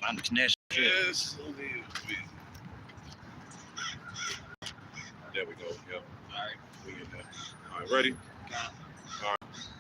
on the connection. Yes. There we go. Yep. All right. We in there. All right, ready?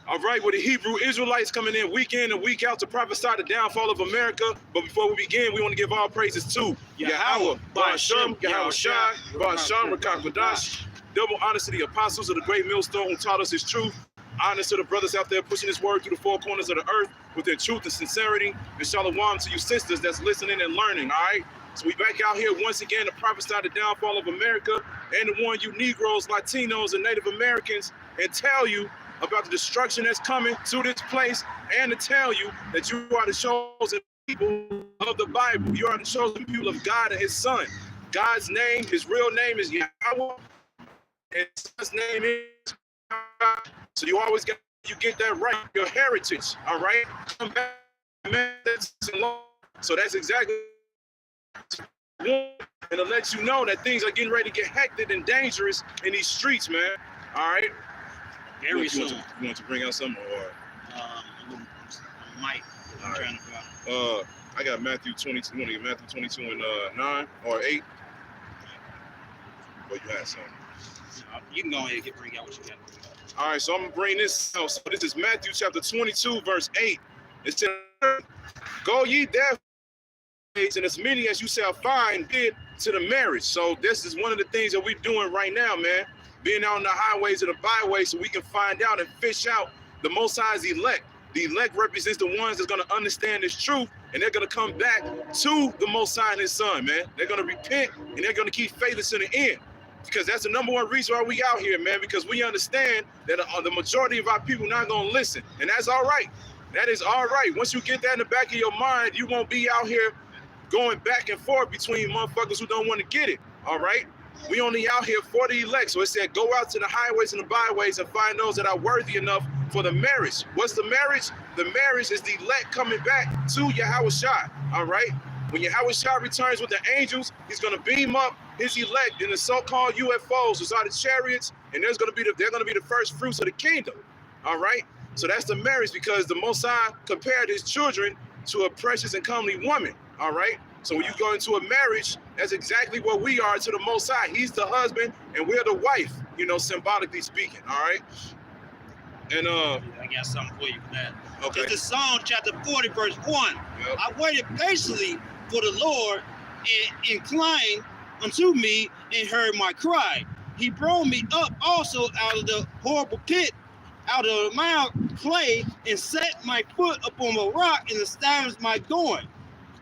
All right, with the Hebrew Israelites coming in week and week out to prophesy the downfall of America. But before we begin, we want to give all praises to Yahweh, Ba'ashem, Yahweh Shai, Ba'ashem, Rakak Kodash. Double honors to the apostles of the great millstone who taught us his truth. Honors to the brothers out there pushing this word through the four corners of the earth with their truth and sincerity. And shalom to you sisters that's listening and learning, all right? So we back out here once again to prophesy the downfall of America and to warn you Negroes, Latinos, and Native Americans and tell you about the destruction that's coming to this place and to tell you that you are the chosen people of the Bible. You are the chosen people of God and his son. God's name, his real name is Yahweh, and his name is God. So you always get that right, your heritage, all right? Come back, man, so that's exactly and to let you know that things are getting ready to get hectic and dangerous in these streets, man. All right? Very soon. You want to bring out something or? Mike. I'm trying to find. I got Matthew 22. You want to get Matthew 22 and 9 or 8? Well, you had something. You can go ahead and bring out what you got. All right, so I'm going to bring this out. So this is Matthew chapter 22, verse 8. It says, go ye therefore, and as many as you shall find bid to the marriage. So this is one of the things that we're doing right now, man. Being out on the highways and the byways so we can find out and fish out the Most High's elect. The elect represents the ones that's going to understand this truth, and they're going to come back to the Most High and his son, man. They're going to repent, and they're going to keep faithless in the end. Because that's the number one reason why we out here, man, because we understand that the majority of our people not going to listen. And that's all right. That is all right. Once you get that in the back of your mind, you won't be out here going back and forth between motherfuckers who don't want to get it, all right? We only out here for the elect. So it said, go out to the highways and the byways and find those that are worthy enough for the marriage. What's the marriage? The marriage is the elect coming back to Yahweh Shai, all right? When Yahweh Shai returns with the angels, he's going to beam up his elect in the so-called UFOs, which are the chariots, and they're going to be the first fruits of the kingdom, all right? So that's the marriage because the Most High compared his children to a precious and comely woman, all right? So when you go into a marriage, that's exactly what we are to the Most High. He's the husband and we're the wife, you know, symbolically speaking, all right? And I got something for you for that. Okay. It's the Psalm chapter 40, verse 1. Yep. I waited patiently for the Lord and inclined unto me and heard my cry. He brought me up also out of the horrible pit, out of the mild clay, and set my foot upon a rock and established my going.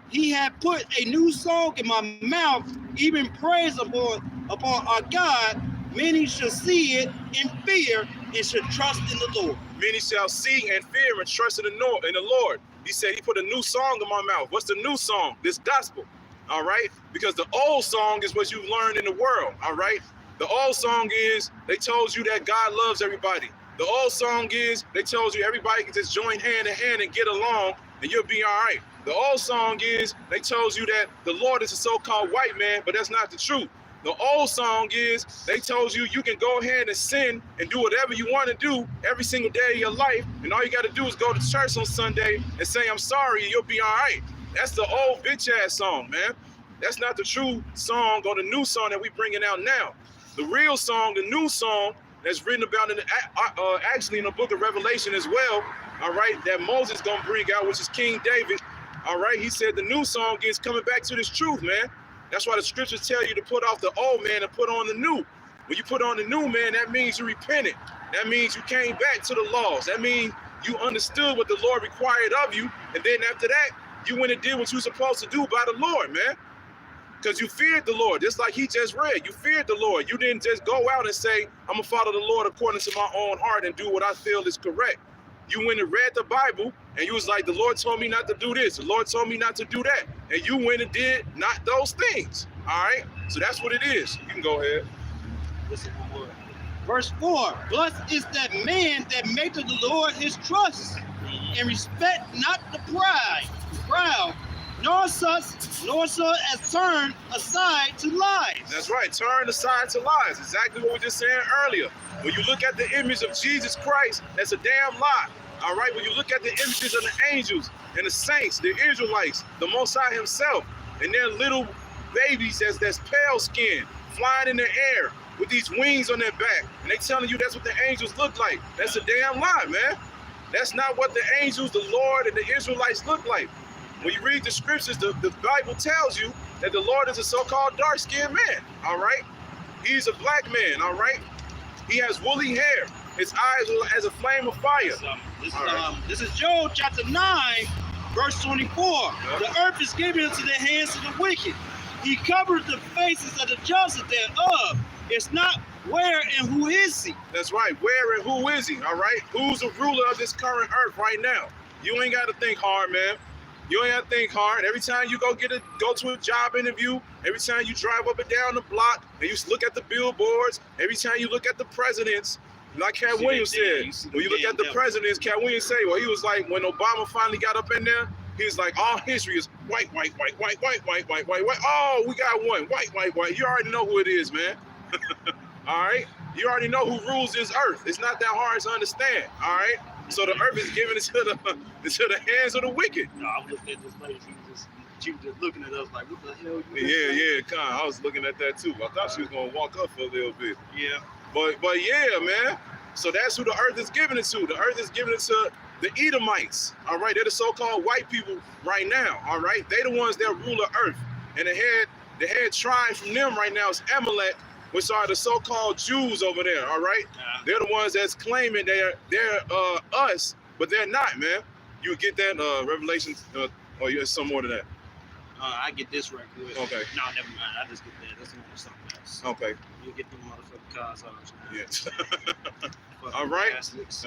He had put a new song in my mouth, even praise upon our God. Many shall see it and fear and shall trust in the Lord. Many shall see and fear and trust in the Lord. He said he put a new song in my mouth. What's the new song? This gospel, all right? Because the old song is what you've learned in the world, all right? The old song is they told you that God loves everybody. The old song is they told you everybody can just join hand in hand and get along and you'll be all right. The old song is they told you that the Lord is a so-called white man, but that's not the truth. The old song is they told you you can go ahead and sin and do whatever you want to do every single day of your life, and all you got to do is go to church on Sunday and say, I'm sorry, and you'll be all right. That's the old bitch-ass song, man. That's not the true song or the new song that we bringing out now. The real song, the new song that's written about in actually in the book of Revelation as well, all right, that Moses going to bring out, which is King David. All right, he said the new song is coming back to this truth, man. That's why the scriptures tell you to put off the old man and put on the new. When you put on the new man, that means you repented. That means you came back to the laws. That means you understood what the Lord required of you. And then after that, you went and did what you're supposed to do by the Lord, man. Because you feared the Lord, just like he just read. You feared the Lord. You didn't just go out and say, I'm going to follow the Lord according to my own heart and do what I feel is correct. You went and read the Bible, and you was like, the Lord told me not to do this. The Lord told me not to do that. And you went and did not those things. All right? So that's what it is. You can go ahead. Listen to the word. Verse 4, blessed is that man that maketh the Lord his trust, and respect not the proud, nor such as turn aside to lies. That's right. Turn aside to lies. Exactly what we were just saying earlier. When you look at the image of Jesus Christ, that's a damn lie. All right, when you look at the images of the angels and the saints, the Israelites, the Most High Himself, and their little babies that's pale skin, flying in the air with these wings on their back, and they telling you that's what the angels look like. That's a damn lie, man. That's not what the angels, the Lord, and the Israelites look like. When you read the scriptures, the Bible tells you that the Lord is a so-called dark-skinned man, all right? He's a black man, all right? He has woolly hair. His eyes are as a flame of fire. This is Job chapter 9, verse 24. Yeah. The earth is given into the hands of the wicked. He covered the faces of the just thereof. It's not where and who is he? That's right. Where and who is he? All right. Who's the ruler of this current earth right now? You ain't got to think hard, man. You ain't got to think hard. Every time you go to a job interview, every time you drive up and down the block, and you look at the billboards, every time you look at the presidents, like Cat Williams said, when you look at the presidents, Cat Williams said, well, he was like, when Obama finally got up in there, he was like, all history is white, white, white, white, white, white, white, white, white. Oh, we got one, white, white, white. You already know who it is, man. All right? You already know who rules this earth. It's not that hard to understand, all right? So the earth is given into the hands of the wicked. No, I was looking at this lady. She was just looking at us like, what the hell? Yeah, I was looking at that too. I thought she was gonna walk up for a little bit. Yeah. But yeah, man. So that's who the earth is given it to. The earth is given it to the Edomites. All right, they're the so-called white people right now. All right, they the ones that rule the earth. And the head tribe from them right now is Amalek, which are the so-called Jews over there. All right, they're the ones that's claiming they're us, but they're not, man. You get that Revelation, or you have some more than that. I get this right quick. Okay. No, never mind. I just get that. That's something else. Okay. You get them motherfucking cars out. Yeah. All right.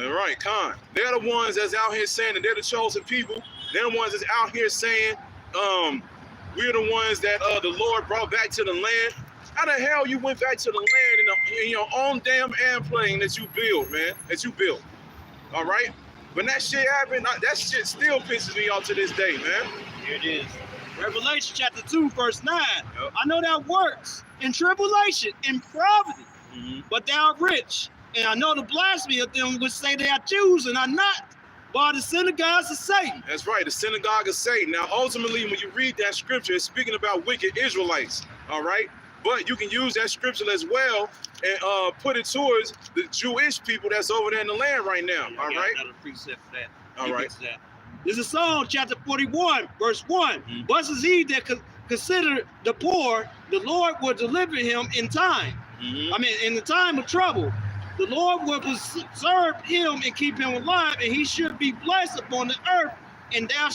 All right, Khan. They're the ones that's out here saying that they're the chosen people. They're the ones that's out here saying, we're the ones that the Lord brought back to the land. How the hell you went back to the land in your own damn airplane that you built, man? That you built. All right? When that shit happened, that shit still pisses me off to this day, man. Here it is. Revelation chapter 2, verse 9. Yep. I know that works in tribulation, in poverty, but thou art rich. And I know the blasphemy of them which say they are Jews and are not, but are the synagogues of Satan. That's right, the synagogue of Satan. Now, ultimately, when you read that scripture, it's speaking about wicked Israelites, all right? But you can use that scripture as well and put it towards the Jewish people that's over there in the land right now, all right? Another precept for that. All right. This is Psalm chapter 41, verse 1. Blessed is he that consider the poor, the Lord will deliver him in time. In the time of trouble. The Lord will preserve him and keep him alive, and he should be blessed upon the earth, and thou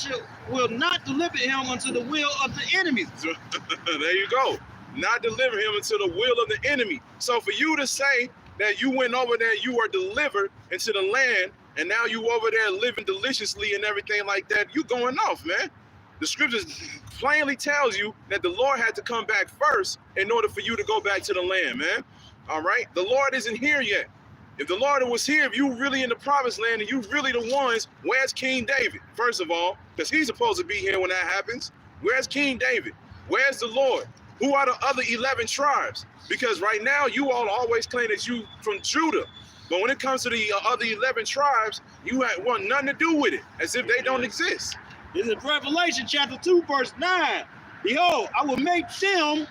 will not deliver him unto the will of the enemies. There you go. Not deliver him into the will of the enemy. So for you to say that you went over there, you were delivered into the land, and now you over there living deliciously and everything like that, you going off, man. The scriptures plainly tells you that the Lord had to come back first in order for you to go back to the land, man. All right? The Lord isn't here yet. If the Lord was here, if you really in the promised land and you really the ones, where's King David? First of all, because he's supposed to be here when that happens. Where's King David? Where's the Lord? Who are the other 11 tribes? Because right now you all always claim that you from Judah. But when it comes to the other 11 tribes, you want nothing to do with it, as if they don't exist. This is Revelation chapter 2, verse 9. Behold, I will make them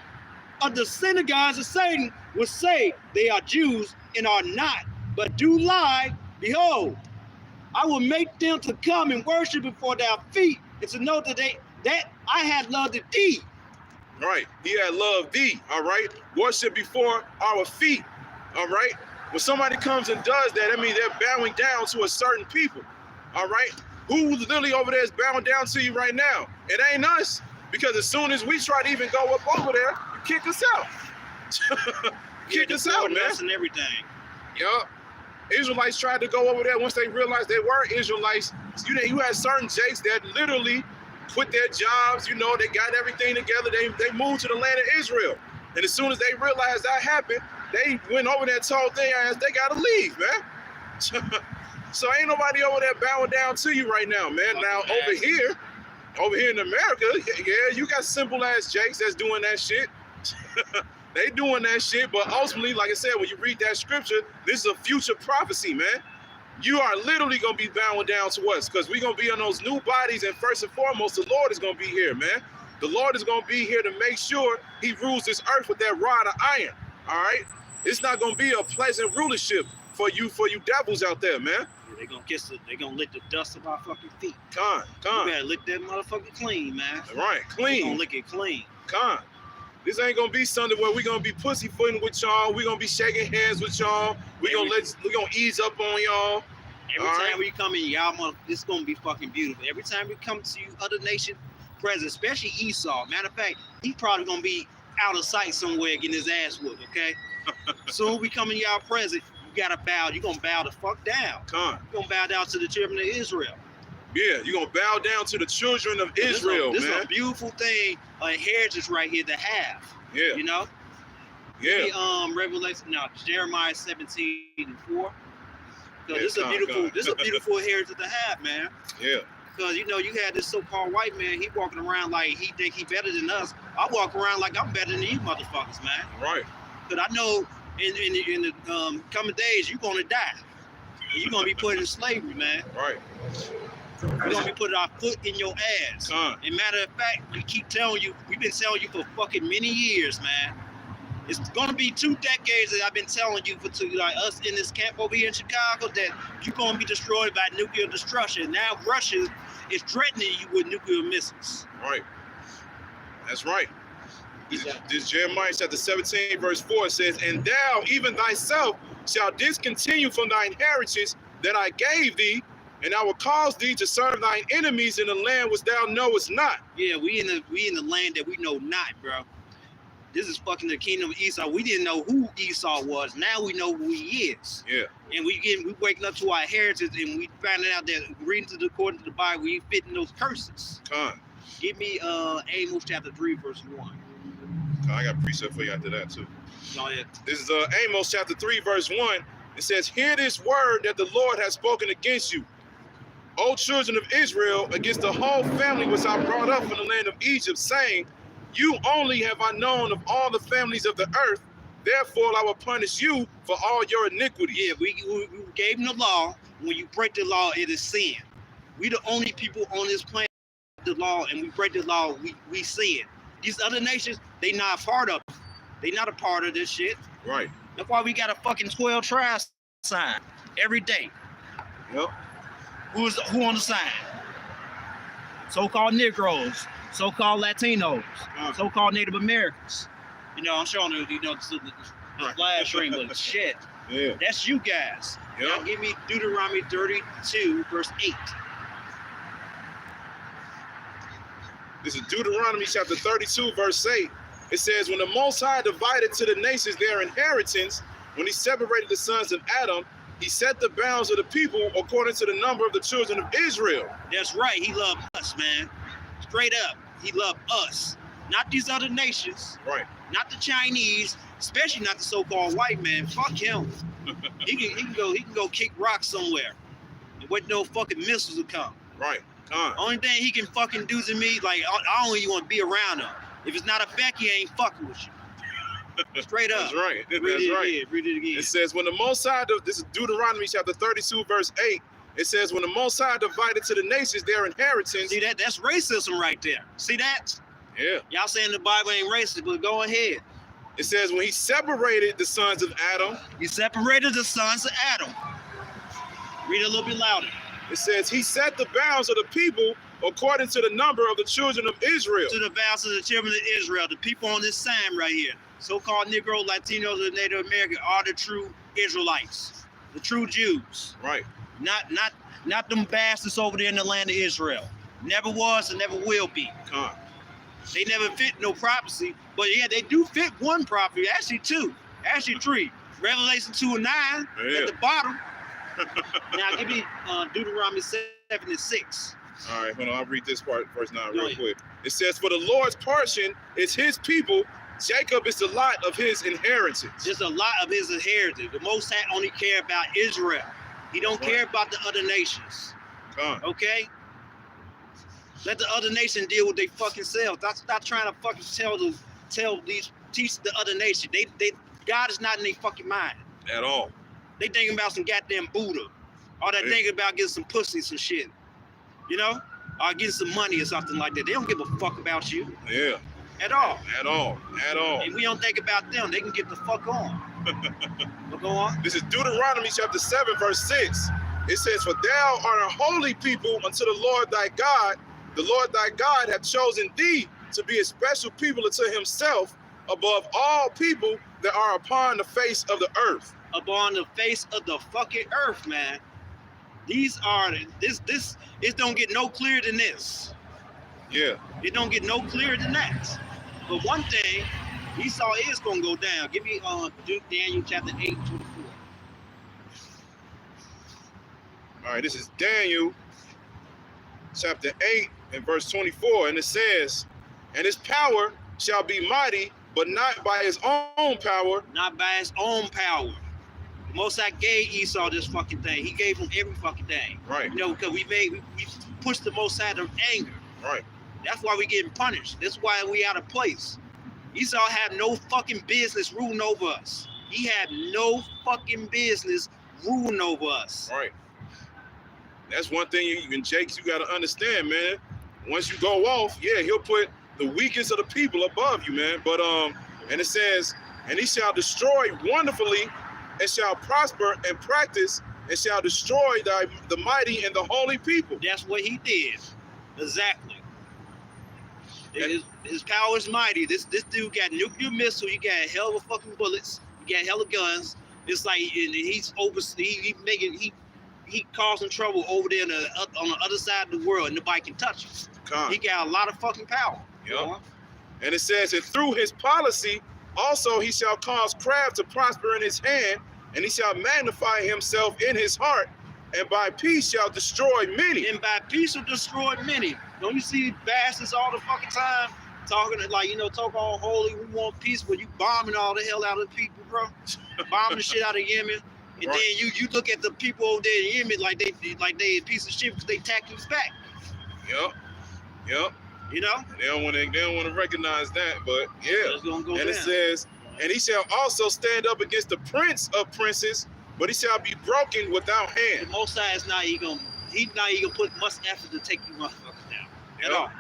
of the synagogues of Satan which say they are Jews and are not, but do lie. Behold, I will make them to come and worship before their feet, and to know that I had loved thee. Right. He had loved thee. All right. Worship before our feet. All right. When somebody comes and does that, I mean, they're bowing down to a certain people. All right. Who literally over there is bowing down to you right now? It ain't us. Because as soon as we try to even go up over there, you kick us out. Kick us out, man. And everything. Yup. Israelites tried to go over there once they realized they were Israelites. You had certain jakes that literally quit their jobs, they got everything together. They moved to the land of Israel. And as soon as they realized that happened, they went over there and told their ass they gotta leave, man. So ain't nobody over there bowing down to you right now, man. Now over here in America, yeah, you got simple ass jakes that's doing that shit. They doing that shit, but ultimately, like I said, when you read that scripture, this is a future prophecy, man. you are literally going to be bowing down to us because we're going to be on those new bodies. And first and foremost, the Lord is going to be here, man. The Lord is going to be here to make sure he rules this earth with that rod of iron. All right. It's not going to be a pleasant rulership for you devils out there, man. They're going to they're going to lick the dust of our fucking feet. Con. You better lick that motherfucker clean, man. Right. Clean. We're going to lick it clean. Con. This ain't gonna be something where we're gonna be pussyfooting with y'all. We're gonna be shaking hands with y'all. We're gonna ease up on y'all. Every time we come in, y'all, this is gonna be fucking beautiful. Every time we come to you, other nation presidents, especially Esau. Matter of fact, he's probably gonna be out of sight somewhere getting his ass whooped. Okay. Soon we come in y'all present, you gotta bow. You gonna bow the fuck down. Con. You gonna bow down to the children of Israel. Yeah, you're gonna bow down to the children of Israel, this man. This is a beautiful thing, a heritage right here to have. Yeah. You know? Yeah. Revelation, Jeremiah 17:4. So Yeah, this is a beautiful heritage to have, man. Yeah. Because you had this so-called white man, he walking around like he think he better than us. I walk around like I'm better than you motherfuckers, man. Right. Because I know in the coming days you're gonna die. You're gonna be put in slavery, man. Right. We're gonna be putting our foot in your ass. And matter of fact, we've been telling you for fucking many years, man. It's gonna be 2 decades that I've been telling you us in this camp over here in Chicago that you're gonna be destroyed by nuclear destruction. Now Russia is threatening you with nuclear missiles. Right. That's right. This Jeremiah chapter 17 verse 4 says, "And thou even thyself shalt discontinue from thine inheritance that I gave thee, and I will cause thee to serve thine enemies in the land which thou knowest not." Yeah, we in the land that we know not, bro. This is fucking the kingdom of Esau. We didn't know who Esau was. Now we know who he is. Yeah. And we waking up to our heritage, and we finding out that according to the Bible, we fitting those curses. Con. Give me Amos chapter 3, verse 1. I got a precept for you after that too. Go ahead. This is Amos chapter 3, verse 1. It says, "Hear this word that the Lord has spoken against you, O children of Israel, against the whole family which I brought up from the land of Egypt, saying, you only have I known of all the families of the earth, therefore I will punish you for all your iniquities." Yeah, we gave them the law. When you break the law, it is sin. We the only people on this planet the law, and we break the law, we sin. These other nations, they not a part of it. They not a part of this shit. Right. That's why we got a fucking 12 tribes sign every day. Yep. Who on the sign? So-called Negroes, so-called Latinos, so-called Native Americans. I'm showing you, the flash ring was shit. Yeah. That's you guys. Yep. Now give me Deuteronomy 32, verse 8. This is Deuteronomy chapter 32, verse 8. It says, "When the Most High divided to the nations their inheritance, when he separated the sons of Adam, he set the bounds of the people according to the number of the children of Israel." That's right. He loved us, man. Straight up. He loved us. Not these other nations. Right. Not the Chinese, especially not the so-called white man. Fuck him. He can go kick rocks somewhere. And wait no fucking missiles to come. Right. Con. Only thing he can fucking do to me, like, I don't even want to be around him. If it's not a fact, he ain't fucking with you. Straight up. That's right. Read it again. It says, when the Most High, this is Deuteronomy chapter 32, verse 8. It says, when the Most High divided to the nations their inheritance. See that? That's racism right there. See that? Yeah. Y'all saying the Bible ain't racist, but go ahead. It says, when he separated the sons of Adam. He separated the sons of Adam. Read it a little bit louder. It says, he set the bounds of the people according to the number of the children of Israel. To the bounds of the children of Israel, the people on this sign right here. So-called Negro, Latinos, and Native American are the true Israelites, the true Jews. Right. Not them bastards over there in the land of Israel. Never was and never will be. Come. They never fit no prophecy, but yeah, they do fit one prophecy, actually two, actually three. Revelation 2 and 9 at the bottom. Now give me Deuteronomy 7 and 6. All right, hold on. I'll read this part, verse 9, real quick. It says, "For the Lord's portion is his people. Jacob is the lot of his inheritance." There's a lot of his inheritance. The Most High only care about Israel. He don't care about the other nations. Okay? Let the other nation deal with their fucking selves. Stop trying to fucking teach the other nation. God is not in their fucking mind at all. They thinking about some goddamn Buddha. All that thinking about getting some pussy, some shit. You know? Or getting some money or something like that. They don't give a fuck about you. Yeah. At all. At all. At all. And we don't think about them. They can get the fuck on. But go on. This is Deuteronomy chapter 7, verse 6. It says, "For thou art a holy people unto the Lord thy God. The Lord thy God hath chosen thee to be a special people unto himself above all people that are upon the face of the earth." Upon the face of the fucking earth, man. These are, this, it don't get no clearer than this. Yeah. It don't get no clearer than that. But one thing, Esau is going to go down. Give me Daniel chapter 8:24. All right, this is Daniel chapter 8 and verse 24. And it says, "And his power shall be mighty, but not by his own power." Not by his own power. The Most High gave Esau this fucking thing. He gave him every fucking thing. Right. You know, because we pushed the Most High to anger. Right. That's why we getting punished. That's why we out of place. Esau had no fucking business ruling over us. He had no fucking business ruling over us. Right. That's one thing you Jakes, you got to understand, man. Once you go off, yeah, he'll put the weakest of the people above you, man. But and it says, "And he shall destroy wonderfully, and shall prosper and practice, and shall destroy the mighty and the holy people." That's what he did. Exactly. His power is mighty. This dude got nuclear missile. He got hell of fucking bullets. He got hell of guns. It's like he's he causing trouble over there on the other side of the world, and nobody can touch him. He got a lot of fucking power. Yep. And it says, "And through his policy also he shall cause craft to prosper in his hand, and he shall magnify himself in his heart, and by peace shall destroy many." And by peace will destroy many. Don't you see bastards all the fucking time talking like, you know, talk all holy, we want peace, but you bombing all the hell out of the people, bro. Bombing the shit out of Yemen. And right. Then you look at the people over there in Yemen like they a piece of shit because they tack you back. Yep. You know? They don't want to recognize that, but yeah. Go and down. It says, "And he shall also stand up against the prince of princes, but he shall be broken without hand." The Most High is not even gonna put much effort to take you motherfuckers down at all.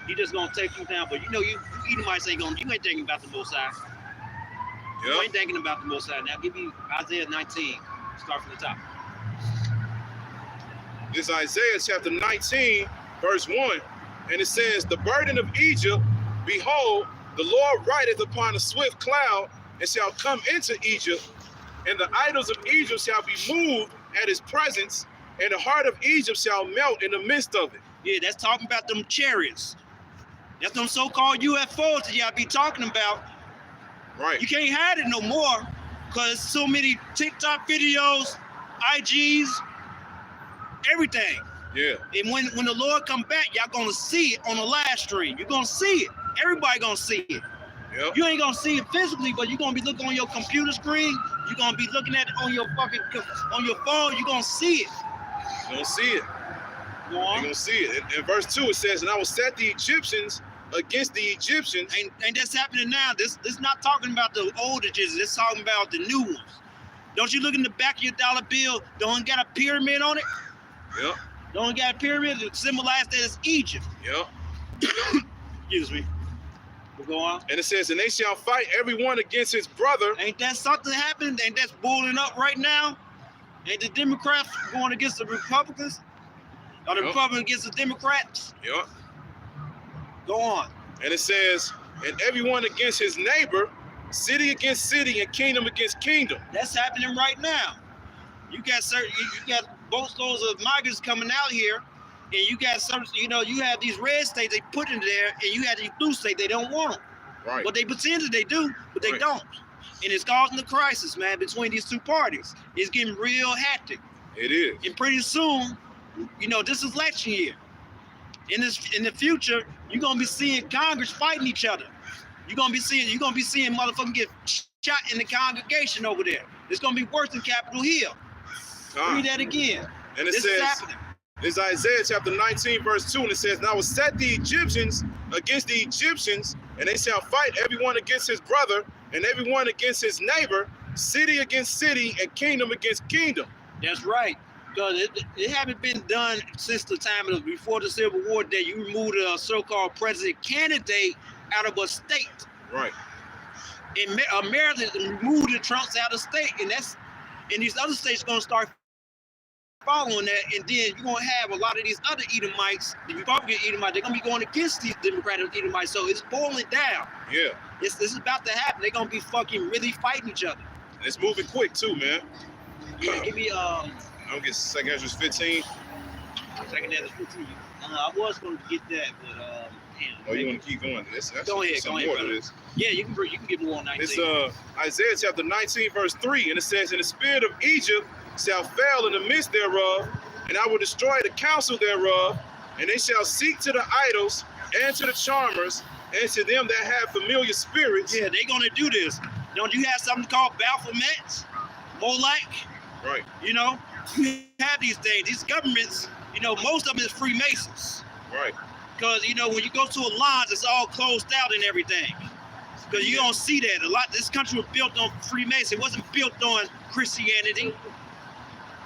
He just gonna take you down, but you know you Edomites you ain't thinking about the Most High. You ain't thinking about the Most High. Now give me Isaiah 19. Start from the top. This is Isaiah chapter 19, verse 1. And it says, "The burden of Egypt, behold, the Lord rideth upon a swift cloud, and shall come into Egypt, and the idols of Egypt shall be moved at his presence, and the heart of Egypt shall melt in the midst of it." Yeah, that's talking about them chariots. That's them so-called UFOs that y'all be talking about. Right. You can't hide it no more because so many TikTok videos, IGs, everything. Yeah. And when the Lord come back, y'all gonna see it on the live stream. You're gonna see it. Everybody gonna see it. Yep. You ain't gonna see it physically, but you're gonna be looking on your computer screen. You're gonna be looking at it on your phone. You're gonna see it. You're gonna see it. Go on. You're gonna see it. In verse 2 it says, "And I will set the Egyptians against the Egyptians." And that's happening now. This not talking about the old Egyptians. It's talking about the new ones. Don't you look in the back of your dollar bill? Don't got a pyramid on it? Yep. Don't got a pyramid to symbolize that it's Egypt. Yep. Excuse me. We'll go on. And it says, "And they shall fight everyone against his brother." Ain't that something happening? Ain't that's boiling up right now? Ain't the Democrats going against the Republicans? Or the Republicans against the Democrats? Yep. Go on. And it says, "And everyone against his neighbor, city against city, and kingdom against kingdom." That's happening right now. You got boatloads of migrants coming out here, and you got some, you have these red states they put in there, and you have these blue states they don't want them. Right. But they pretend that they do, but they don't. And it's causing a crisis, man, between these two parties. It's getting real hectic. It is. And pretty soon, this is election year. In the future, you're gonna be seeing Congress fighting each other. You're gonna be seeing motherfuckers get shot in the congregation over there. It's gonna be worse than Capitol Hill. Read that again. And it this says, is happening. This is Isaiah chapter 19, verse 2, and it says, "And I will set the Egyptians against the Egyptians, and they shall fight everyone against his brother, and everyone against his neighbor, city against city, and kingdom against kingdom." That's right. Because it haven't been done since the time of before the Civil War that you removed a so-called president candidate out of a state. Right. And America removed the Trumps out of state, and these other states going to start following that, and then you're going to have a lot of these other Edomites, the Republican Edomites, they're going to be going against these Democratic Edomites, so it's boiling down. Yeah. This is about to happen. They're going to be fucking really fighting each other. And it's moving quick too, man. Yeah, give me I don't get 2 Ezra 15. second Ezra 15. I was going to get that, but damn. Oh, you want to keep going? That's Go ahead, some go ahead, more to brother. this. Yeah, you can get more on 19. It's Isaiah chapter 19, verse 3, and it says, "And the spirit of Egypt shall fail in the midst thereof, and I will destroy the counsel thereof, and they shall seek to the idols and to the charmers and to them that have familiar spirits." Yeah, they're going to do this. Don't you have something called Baphomet, Molech? Right. You know, you have these things. These governments, you know, most of them is Freemasons. Right. Because, you know, when you go to a lodge, it's all closed out and everything. Because you don't see that. A lot. This country was built on Freemason. It wasn't built on Christianity.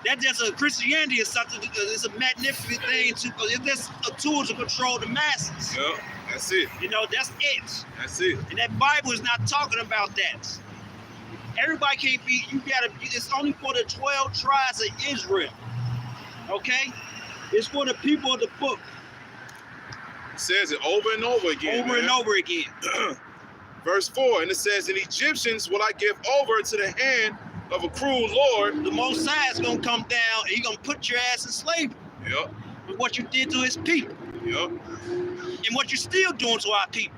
That just Christianity is something. It's a magnificent thing. It's just a tool to control the masses. Yeah, that's it. You know, that's it. That's it. And that Bible is not talking about that. Everybody can't be. You gotta. It's only for the 12 tribes of Israel. Okay. It's for the people of the book. It says it over and over again. Over and over again. Verse 4, and it says, "And Egyptians will I give over into the hand of a cruel Lord." The Most High is gonna come down and He's gonna put your ass in slavery. Yep. With what you did to His people. Yep. And what you're still doing to our people.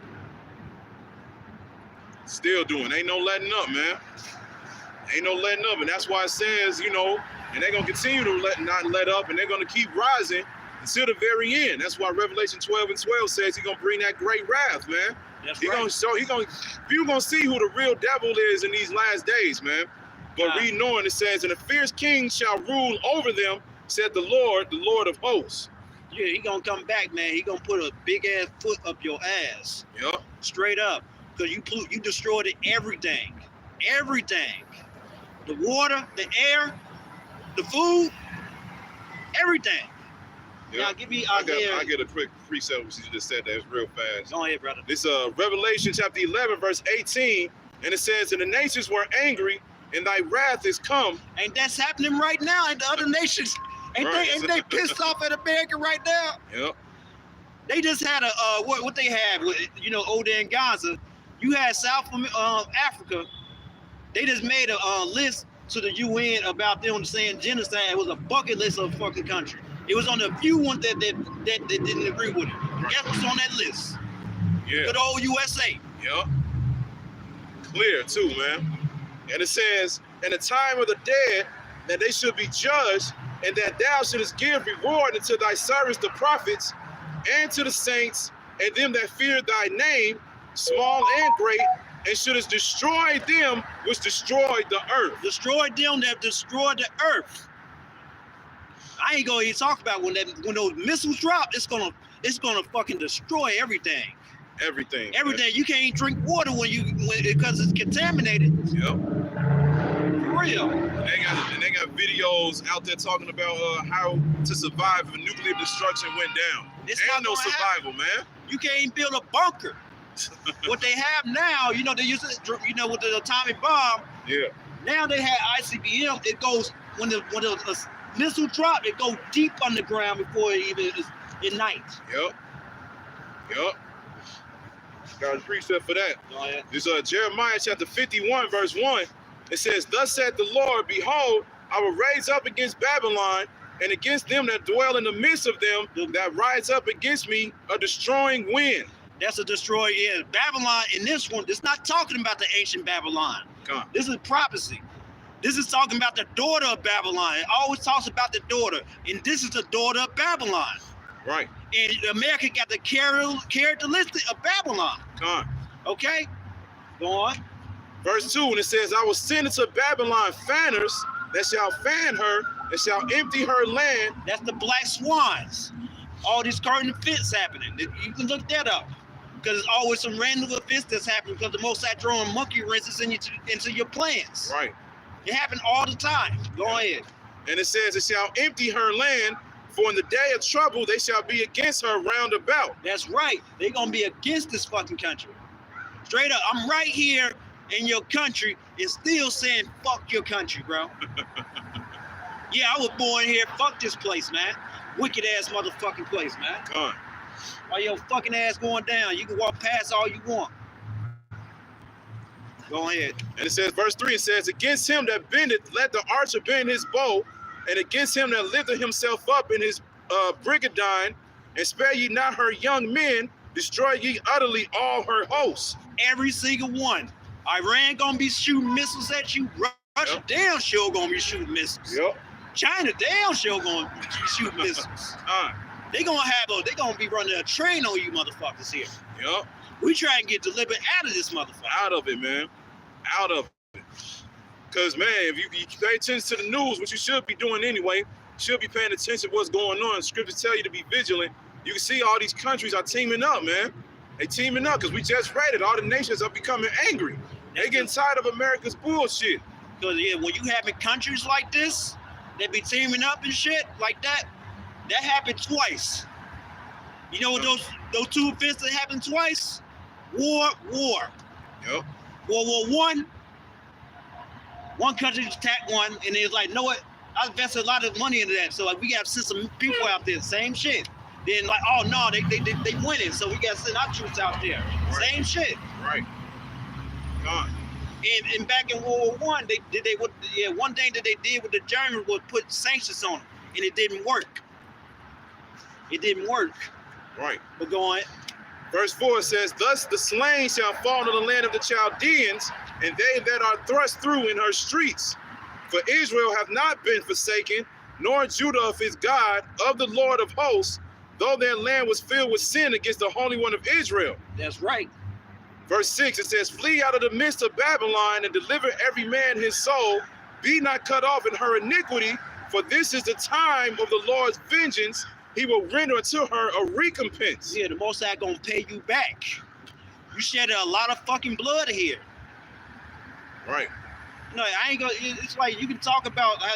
Still doing. Ain't no letting up, man. Ain't no letting up. And that's why it says, you know, and they're going to continue to not let up, and they're going to keep rising until the very end. That's why Revelation 12 and 12 says He's going to bring that great wrath, man. That's He's right. going to show, you're going to see who the real devil is in these last days, man. But read knowing it says, "And a fierce king shall rule over them, said the Lord of hosts." Yeah, He gonna come back, man. He gonna put a big ass foot up your ass. Yep. Straight up. Because you destroyed everything. Everything. The water, the air, the food, everything. Yep. Now give me I Isaiah. get a quick precept what you just said that. It's real fast. Go ahead, brother. This Revelation chapter 11, verse 18, and it says, "And the nations were angry, and thy wrath is come." And that's happening right now in the other nations. Ain't they pissed off at America right now? Yep. They just had a what they had with, you know, over there in Gaza. You had South Africa. They just made a list to the UN about them saying genocide. It was a bucket list of fucking country. It was on the few ones that didn't agree with it. Guess what's on that list? Yeah. Good old USA. Yep. Clear too, man. And it says, "In the time of the dead, that they should be judged, and that thou shouldest give reward unto thy servants the prophets, and to the saints, and them that fear thy name, small and great, and shouldest destroy them which destroyed the earth." Destroyed them that destroyed the earth. I ain't gonna even talk about when those missiles drop. It's gonna fucking destroy everything. Everything. Everything. You can't drink water because it's contaminated. Yep. For real. And they got videos out there talking about how to survive if nuclear destruction went down. It's Ain't not no gonna survival, man. You can't build a bunker. What they have now, you know, they used to, you know, with the atomic bomb. Yeah. Now they have ICBM. It goes when the missile drop, it goes deep underground before it even ignites. Yep. Yep. Got a precept for that. Go ahead. This Jeremiah chapter 51, verse 1. It says, "Thus saith the Lord, behold, I will raise up against Babylon and against them that dwell in the midst of them that rise up against me a destroying wind." That's a destroyer. Yeah, Babylon in this one, it's not talking about the ancient Babylon. Come. This is prophecy. This is talking about the daughter of Babylon. It always talks about the daughter. And this is the daughter of Babylon. Right. And America got the characteristic of Babylon. Come. Okay? Go on. Verse 2, and it says, "I will send into Babylon fanners that shall fan her and shall empty her land." That's the black swans. All these current events happening. You can look that up. Because there's always some random events that's happening because the Most High throwing monkey wrenches into your plans. Right. It happens all the time. Go ahead. And it says, it shall empty her land, for in the day of trouble they shall be against her round about. That's right. They're going to be against this fucking country. Straight up, I'm right here in your country and still saying, fuck your country, bro. Yeah, I was born here. Fuck this place, man. Wicked ass motherfucking place, man. Con. While your fucking ass going down, you can walk past all you want. Go ahead. And it says, verse 3, it says, against him that bendeth, let the archer bend his bow, and against him that lifteth himself up in his brigandine, and spare ye not her young men, destroy ye utterly all her hosts. Every single one. Iran gonna be shooting missiles at you. Russia damn sure gonna be shooting missiles. Yep. China damn sure gonna be shooting missiles. They gonna be running a train on you motherfuckers here. Yep. We try and get delivered out of this motherfucker. Out of it, man. Out of it. Because, man, if you pay attention to the news, which you should be doing anyway, you should be paying attention to what's going on. Scriptures tell you to be vigilant. You can see all these countries are teaming up, man. They teaming up because we just read it. All the nations are becoming angry. They getting tired of America's bullshit. Because, yeah, when you having countries like this, they be teaming up and shit like that, that happened twice. You know what those two events that happened twice? War. Yep. World War I, one country attacked one, and it's like, know what? I invested a lot of money into that, so like we got to send some people out there, same shit. Then like, oh no, they winning, so we got to send our troops out there, Right. same shit. Right. God. And back in World War I, one thing that they did with the Germans was put sanctions on them, and it didn't work. It didn't work. Right. But go on. Verse 4 says, thus the slain shall fall to the land of the Chaldeans, and they that are thrust through in her streets. For Israel hath not been forsaken, nor Judah of his God, of the Lord of hosts, though their land was filled with sin against the Holy One of Israel. That's right. Verse 6, it says, flee out of the midst of Babylon, and deliver every man his soul. Be not cut off in her iniquity, for this is the time of the Lord's vengeance. He will render unto her a recompense. Yeah, the Most High gonna pay you back. You shed a lot of fucking blood here. Right. No, I ain't gonna. It's like you can talk about how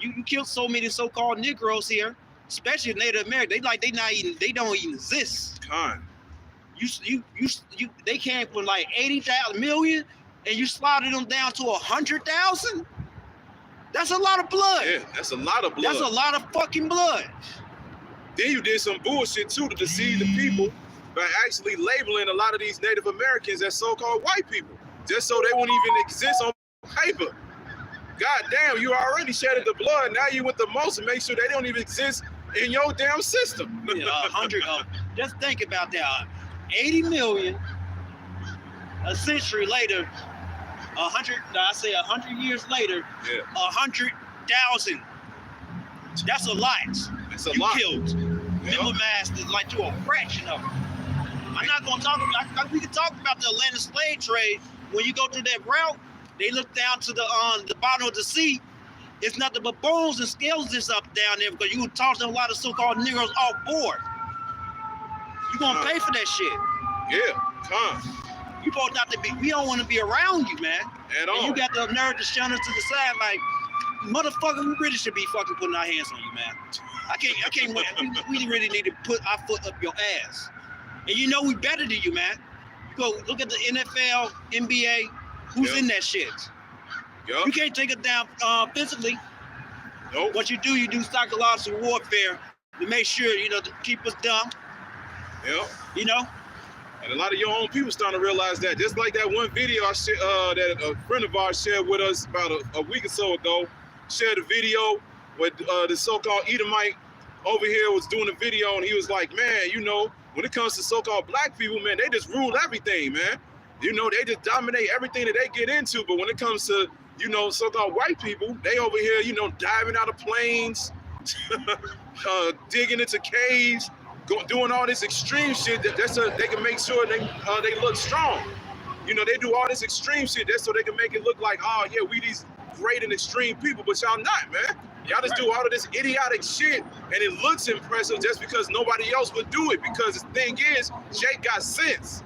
you killed so many so-called Negroes here, especially Native American. They don't even exist. Con. They came from like 80,000 million, and you slaughtered them down to 100,000. That's a lot of blood. Yeah, that's a lot of blood. That's a lot of fucking blood. Then you did some bullshit too to deceive the people by actually labeling a lot of these Native Americans as so-called white people, just so they won't even exist on paper. God damn, you already shedded the blood. Now you with the most and make sure they don't even exist in your damn system. Yeah, 100. Just think about that. 80 million. A century later. 100 years later, Yeah. 100,000. That's a lot. That's a you lot. killed. Yeah. Middle mass is like to a fraction of it. I'm not gonna talk about. We can talk about the Atlantic slave trade. When you go through that route, they look down to the bottom of the sea. It's nothing but bones and scales just up down there because you toss a lot of so-called Negroes off board. You gonna pay for that shit. Yeah, con. You both not to be. We don't want to be around you, man. At all. And you got the nerve to shun us to the side, like, motherfucker. We really should be fucking putting our hands on you, man. I can't. We really need to put our foot up your ass. And you know we better than you, man. You go look at the NFL, NBA. Who's Yep. in that shit? Yup. You can't take it down physically. Nope. What you do psychological warfare to make sure to keep us dumb. Yep. You know. And a lot of your own people starting to realize that. Just like that one video that a friend of ours shared with us about a week or so ago. Shared a video with the so-called Edomite over here was doing a video, and he was like, man, when it comes to so-called black people, man, they just rule everything, man. They just dominate everything that they get into. But when it comes to, so-called white people, they over here, diving out of planes, digging into caves, doing all this extreme shit that's so they can make sure they look strong. They do all this extreme shit that's so they can make it look like, oh yeah, we these great and extreme people, but y'all not, man. Y'all just do all of this idiotic shit and it looks impressive just because nobody else would do it, because the thing is, Jake got sense.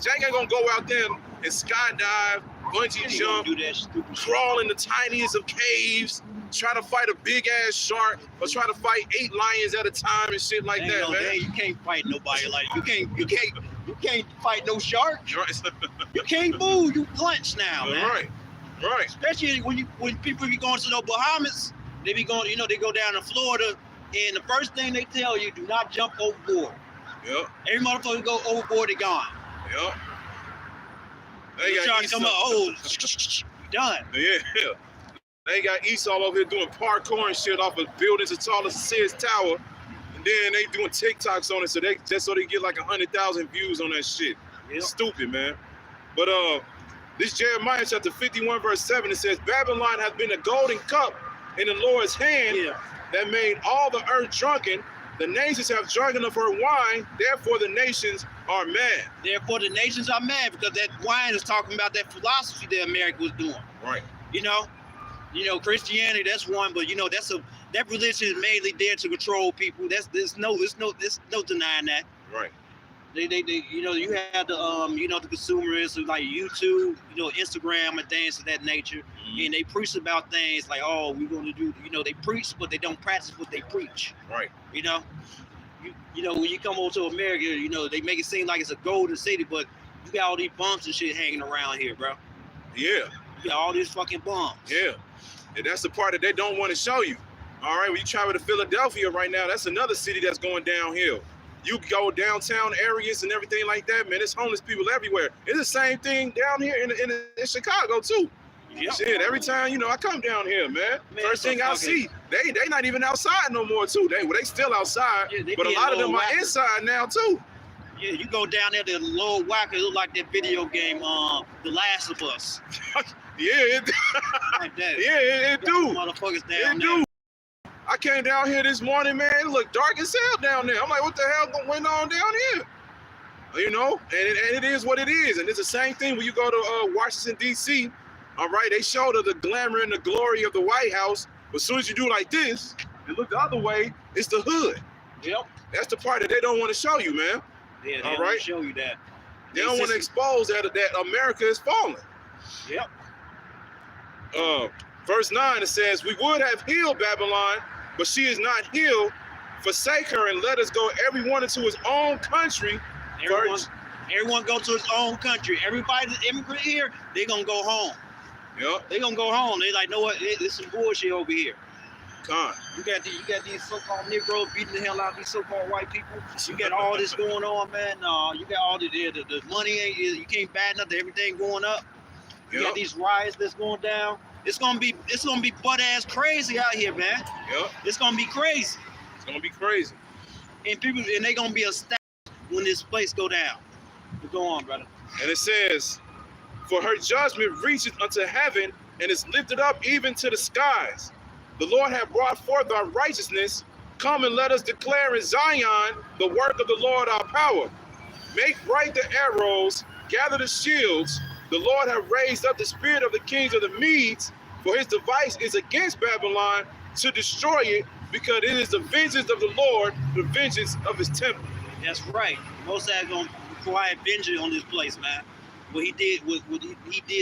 Jake ain't gonna go out there and skydive bungee You jump, don't do that stupid shit. crawl in the tiniest of caves, try to fight a big ass shark, or try to fight 8 lions at a time and shit like that, man. You can't fight nobody like you can't fight no shark. Right. You can't move. You lunch now, man. Right. Especially when people be going to the Bahamas, they be going. You know, they go down to Florida, and the first thing they tell you, do not jump overboard. Yep. Every motherfucker go overboard, they gone. Yep. They They got come up, done. Yeah. They got East all over here doing parkour and shit off of buildings as tall as the Sears Tower, and then they doing TikToks on it, so they get like 100,000 views on that shit. Yep. Stupid, man. But this Jeremiah chapter 51 verse 7, it says, Babylon has been a golden cup in the Lord's hand that made all the earth drunken. The nations have drunken of her wine, therefore the nations are mad. Therefore the nations are mad because that wine is talking about that philosophy that America was doing. Right. You know, Christianity, that's one, but you know, that religion is mainly there to control people. There's no denying that. Right. They you know, you have the the consumers who like YouTube, Instagram and things of that nature, and they preach about things like, oh, we're gonna do, they preach, but they don't practice what they preach. Right. You know, when you come over to America, they make it seem like it's a golden city, but you got all these bumps and shit hanging around here, bro. Yeah. You got all these fucking bumps. Yeah. And that's the part that they don't want to show you. All right, when you travel to Philadelphia right now, that's another city that's going downhill. You go downtown areas and everything like that, man, there's homeless people everywhere. It's the same thing down here in Chicago too. Yep. Shit, every time, I come down here, man. First thing I see, they not even outside no more too. They still outside, but a lot of them are inside now too. Yeah, you go down there to Lord Wacker, it look like that video game, The Last of Us. Yeah, Like that. it do. Motherfuckers down It there. do. I came down here this morning, man. It looked dark as hell down there. I'm like, what the hell went on down here? And it is what it is. And it's the same thing when you go to Washington, D.C. All right, they showed the glamour and the glory of the White House. But as soon as you do like this and look the other way, it's the hood. Yep. That's the part that they don't want to show you, man. Yeah, they all don't right. show you that. They don't want to expose that America is falling. Yep. Verse 9, it says, we would have healed Babylon, but she is not healed. Forsake her and let us go every one into his own country. Everyone go to his own country. Everybody that immigrant here, they gonna go home. Yep. They gonna go home. They like, know what? There's some bullshit over here. Con. You got these so-called Negroes beating the hell out of these so-called white people. You got all this going on, man. You got all the money ain't. You can't buy nothing. Everything going up. You got these riots that's going down. It's gonna be butt ass crazy out here, man. Yep. It's gonna be crazy. It's gonna be crazy. And they gonna be astounded when this place go down. But go on, brother. And it says, for her judgment reaches unto heaven and is lifted up even to the skies. The Lord hath brought forth our righteousness. Come and let us declare in Zion the work of the Lord our power. Make bright the arrows, gather the shields. The Lord hath raised up the spirit of the kings of the Medes, for his device is against Babylon to destroy it, because it is the vengeance of the Lord, the vengeance of his temple. That's right. Most High gonna require vengeance on this place, man. What he did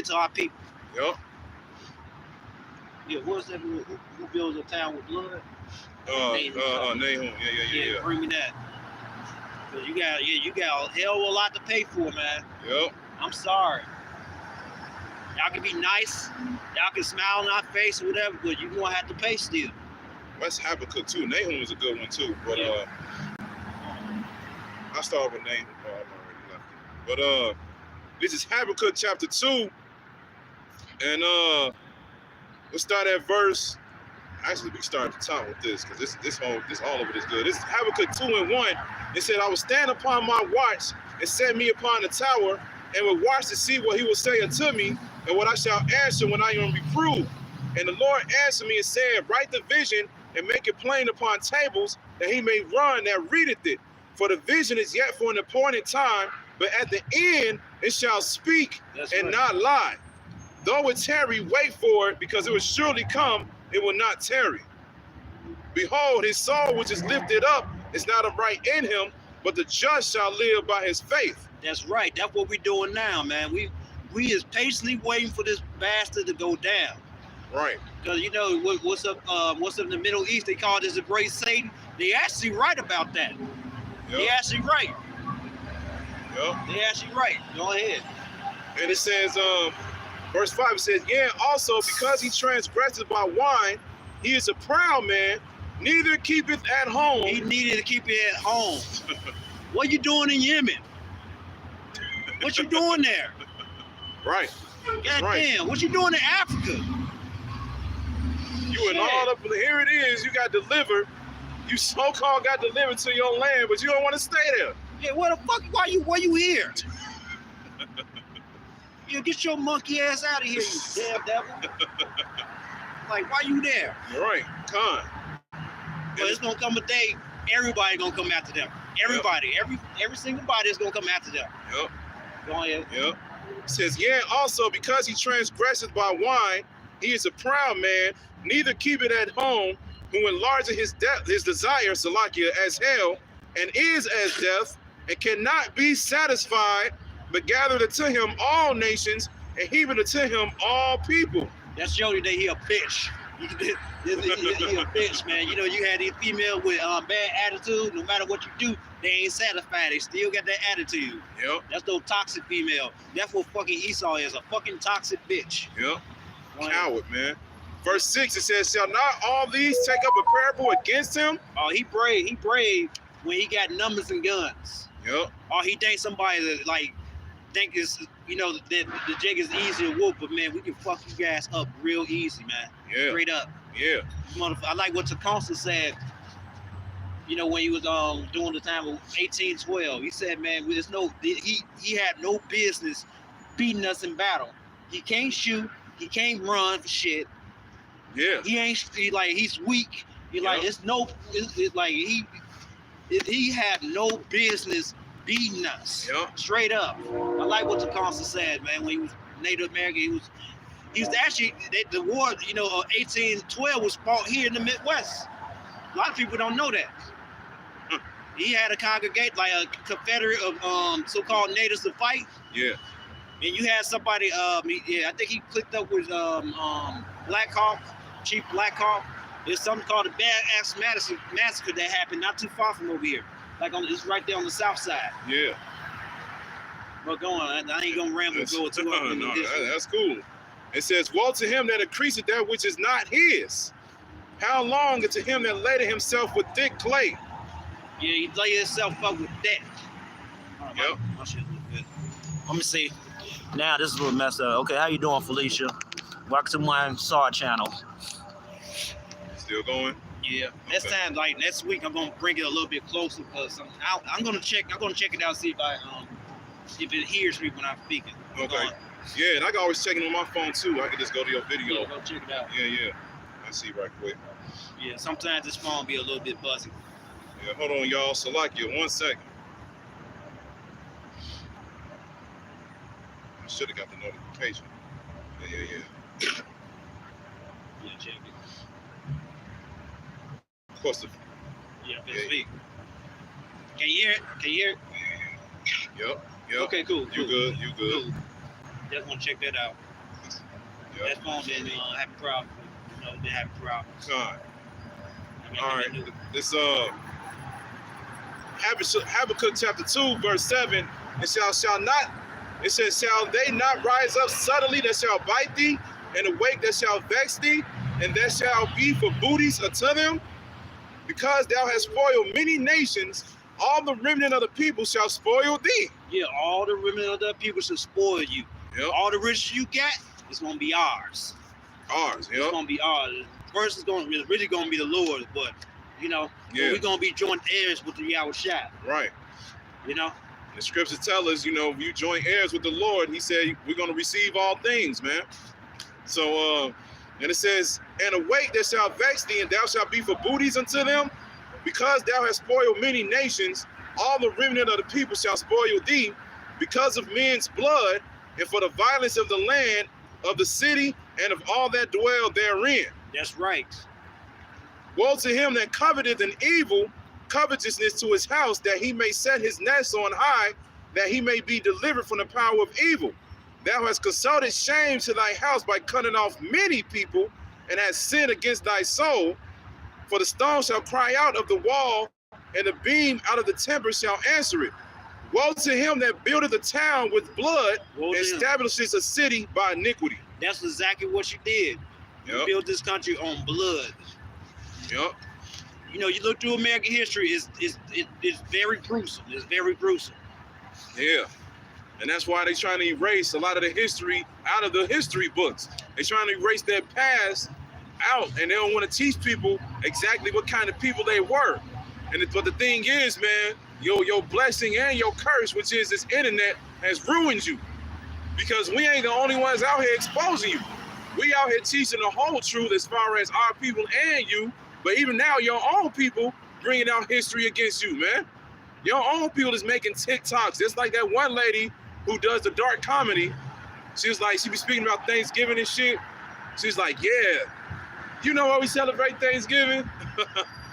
to our people. Yep. Yeah, what's that? Who builds a town with blood? Nahum. Yeah. Bring me that. Cause you got a hell of a lot to pay for, man. Yep. I'm sorry. Y'all can be nice, y'all can smile on our face or whatever, but you're gonna have to pay still. That's Habakkuk too. Nahum is a good one too, but I'll start with Nahum. I'm already left it. But this is Habakkuk chapter 2, and let's start at verse. Actually, we start at the top with this, because this all of it is good. This is Habakkuk 2:1. It said, I will stand upon my watch and set me upon the tower, and will watch to see what he will say unto me, and what I shall answer when I am reproved. And the Lord answered me and said, write the vision and make it plain upon tables, that he may run that readeth it. For the vision is yet for an appointed time, but at the end it shall speak not lie. Though it tarry, wait for it, because it will surely come, it will not tarry. Behold, his soul which is lifted up is not upright in him, but the just shall live by his faith. That's right. That's what we're doing now, man. we is patiently waiting for this bastard to go down. Right. Because you know what's up in the Middle East, they call this a great Satan. They actually right about that. They actually right. Yep. They actually right. Go ahead. And it says, verse 5, it says, yeah, also because he transgressed by wine, he is a proud man, neither keepeth at home. He needed to keep it at home. What you doing in Yemen? What you doing there? Right. God damn, what you doing in Africa? You and all up, here it is, you got delivered. You so-called got delivered to your land, but you don't want to stay there. Yeah, where the fuck, why you here? Yeah, get your monkey ass out of here, you damn devil. Like, why you there? Right, con. But it's gonna come a day, everybody gonna come after them. Everybody, every single body is gonna come after them. Yep. Go ahead. Yep. It says, yeah, also because he transgresseth by wine, he is a proud man, neither keepeth at home, who enlargeth his desire, Salakia, as hell, and is as death, and cannot be satisfied, but gathereth unto him all nations, and heaveth unto him all people. That's showing you that he a bitch. He a bitch, man. You know, you had these females with bad attitude. No matter what you do, they ain't satisfied. They still got that attitude. Yep. That's no toxic female. That's what fucking Esau is, a fucking toxic bitch. Yep. Coward, man. Verse 6, it says, shall not all these take up a parable against him? Oh, he brave. He brave when he got numbers and guns. Yep. Or he thinks somebody that, like, think is, you know, that the jig is easy to whoop, but man, we can fuck you guys up real easy, man. Yeah. Straight up. Yeah. I like what Tecumseh said, you know, when he was during the time of 1812. He said, man, there's he had no business beating us in battle. He can't shoot, he can't run for shit. Yeah. He's weak. He had no business beating us. Yep. Straight up. I like what Tecumseh said, man. When he was Native American, he was actually the war, you know, 1812 was fought here in the Midwest. A lot of people don't know that. He had a congregate, like a confederate of so-called natives to fight. Yeah. And you had somebody, I think he clicked up with Black Hawk, Chief Black Hawk. There's something called the Bad Axe Massacre that happened not too far from over here. Like it's right there on the south side. Yeah. But go on, I ain't gonna ramble go too much. No, that's cool. It says, woe to him that increaseth that which is not his. How long unto him that laid himself with thick clay? Yeah, he lay himself up with that. Yep. My shit look good. Let me see. Now this is a little messed up. Okay, how you doing, Felicia? Welcome to my SAR channel. Still going? Yeah. Next time, like next week, I'm gonna bring it a little bit closer because I'm gonna check it out, see if it hears me when I'm speaking. Okay. Yeah, and I can always check it on my phone too. I can just go to your video. Yeah, go check it out. Yeah. I see right quick. Yeah, sometimes this phone be a little bit buzzy. Yeah, hold on, y'all. Salakia, 1 second. I should have got the notification. Yeah. Yeah, check it. Of course. Yeah, speak. Can you hear it? Yep. Okay, cool. You good? Cool. Just want to check that out. Yep. That phone been having problems. You know, they having problems. All right. This Habakkuk chapter 2, verse 7. It says, shall they not rise up suddenly that shall bite thee, and awake that shall vex thee, and that shall be for booties unto them? Because thou hast spoiled many nations, all the remnant of the people shall spoil thee. Yeah, all the remnant of the people should spoil you. Yep. All the riches you got, it's gonna be ours. Ours, yep. It's gonna be ours. First, it's really gonna be the Lord's, but you know, we're gonna be joint heirs with the Yahushua. Right. You know. The scriptures tell us, you know, if you join heirs with the Lord, he said we're gonna receive all things, man. So and it says, and awake that shall vex thee, and thou shalt be for booties unto them, because thou hast spoiled many nations, all the remnant of the people shall spoil thee, because of men's blood, and for the violence of the land, of the city, and of all that dwell therein. That's right. Woe to him that coveteth an evil, covetousness to his house, that he may set his nest on high, that he may be delivered from the power of evil. Thou hast consulted shame to thy house by cutting off many people, and hast sinned against thy soul. For the stone shall cry out of the wall, and the beam out of the timber shall answer it. Woe to him that buildeth the town with blood, and establishes a city by iniquity. That's exactly what you did. You built this country on blood. Yep. You know, you look through American history, it's very gruesome. It's very gruesome. Yeah. And that's why they're trying to erase a lot of the history out of the history books. They're trying to erase their past out, and they don't want to teach people exactly what kind of people they were. But the thing is, man, your blessing and your curse, which is this internet, has ruined you. Because we ain't the only ones out here exposing you. We out here teaching the whole truth as far as our people and you. But even now, your own people bringing out history against you, man. Your own people is making TikToks. Just like that one lady who does the dark comedy. She was like, she be speaking about Thanksgiving and shit. She's like, yeah, you know why we celebrate Thanksgiving?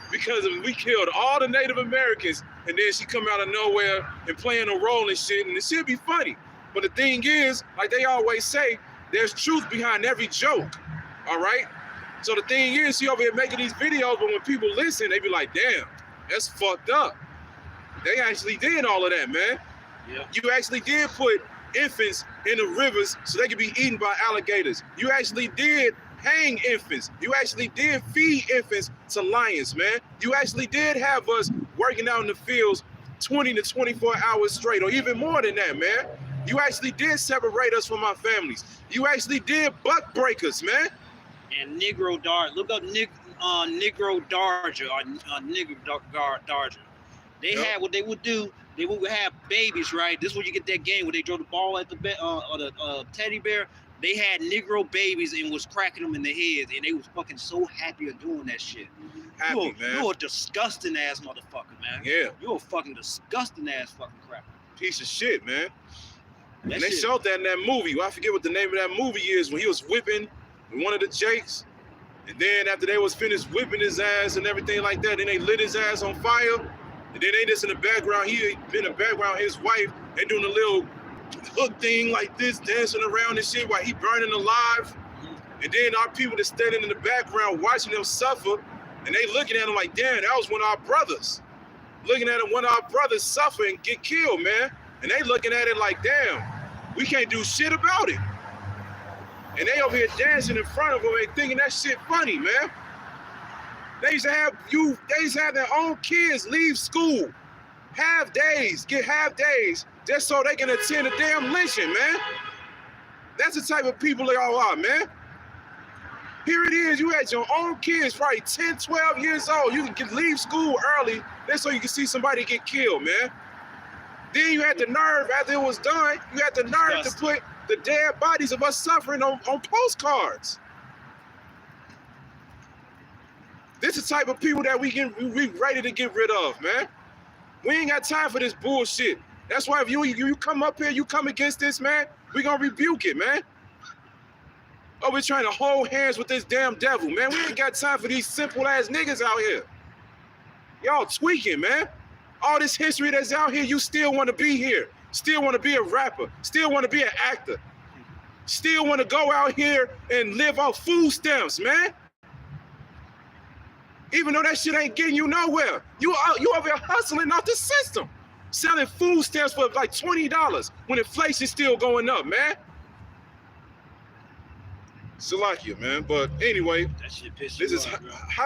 Because we killed all the Native Americans. And then she come out of nowhere and playing a role and shit. And it should be funny. But the thing is, like they always say, there's truth behind every joke, all right? So the thing is, she over here making these videos, but when people listen, they be like, damn, that's fucked up. They actually did all of that, man. Yeah. You actually did put infants in the rivers so they could be eaten by alligators. You actually did hang infants. You actually did feed infants to lions, man. You actually did have us working out in the fields 20 to 24 hours straight, or even more than that, man. You actually did separate us from our families. You actually did buck breakers, man. And Negro Darger. Look up Negro Darger or Negro Darger. They had what they would do. They would have babies, right? This is where you get that game where they throw the ball at the or the teddy bear. They had Negro babies and was cracking them in the heads, and they was fucking so happy of doing that shit. Happy, man. You're a disgusting ass motherfucker, man. Yeah. You're a fucking disgusting ass fucking crap. Piece of shit, man. That and they shit. showed that in that movie. Well, I forget what the name of that movie is, when he was whipping one of the Jakes. And then after they was finished whipping his ass and everything like that, then they lit his ass on fire. And then they just in the background, he in the background, his wife, they doing a little hook thing like this, dancing around and shit while he burning alive. And then our people that's standing in the background watching them suffer, and they looking at him like, damn, that was one of our brothers. Looking at him, one of our brothers suffer and get killed, man. And they looking at it like, damn, we can't do shit about it. And they over here dancing in front of them and thinking that shit funny, man. They used to have their own kids leave school, get half days, just so they can attend a damn lynching, man. That's the type of people they all are, man. Here it is, you had your own kids, probably 10, 12 years old. You can leave school early, just so you can see somebody get killed, man. Then you had the nerve, after it was done, you had the nerve to put the dead bodies of us suffering on postcards. This is the type of people that we ready to get rid of, man. We ain't got time for this bullshit. That's why if you come up here, you come against this, man, we gonna rebuke it, man. Oh, we're trying to hold hands with this damn devil, man. We ain't got time for these simple ass niggas out here. Y'all tweaking, man. All this history that's out here, you still want to be here. Still want to be a rapper. Still want to be an actor. Still want to go out here and live off food stamps, man. Even though that shit ain't getting you nowhere. You over here hustling off the system. Selling food stamps for like $20 when inflation's still going up, man. Salakia, man. But anyway, That shit pisses this you is off,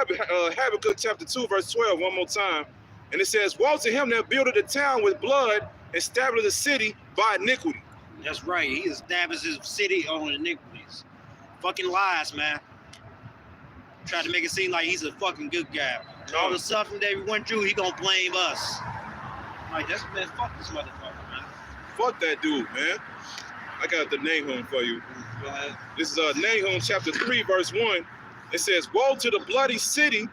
bro. Habakkuk chapter 2, verse 12, one more time. And it says, woe to him that builded a town with blood, established a city by iniquity. That's right. He established his city on iniquities. Fucking lies, man. Tried to make it seem like he's a fucking good guy. And all the suffering that we went through, he gonna blame us. Like, that's, man, fuck this motherfucker, man. Fuck that dude, man. I got the Nahum for you. Go ahead. This is Nahum chapter 3, verse 1. It says, woe to the bloody city.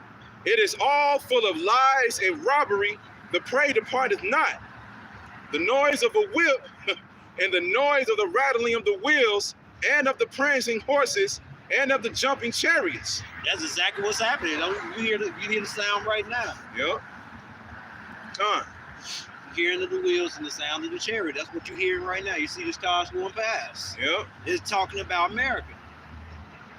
It is all full of lies and robbery. The prey departeth not. The noise of a whip and the noise of the rattling of the wheels and of the prancing horses and of the jumping chariots. That's exactly what's happening. You hear the sound right now. Yep. Come on. hearing of the wheels and the sound of the chariot. That's what you're hearing right now. You see these cars going past. Yep. It's talking about America.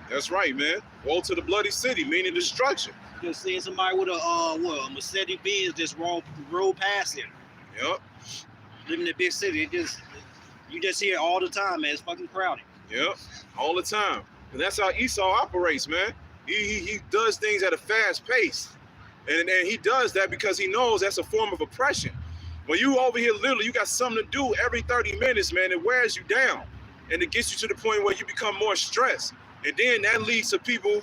That's right, man. Woe to the bloody city, meaning destruction. You're seeing somebody with a Mercedes Benz just roll past him. Yep. Living in a big city, you just hear it all the time, man. It's fucking crowded. Yep. All the time. And that's how Esau operates, man. He does things at a fast pace. And he does that because he knows that's a form of oppression. When you over here literally, you got something to do every 30 minutes, man, it wears you down. And it gets you to the point where you become more stressed. And then that leads to people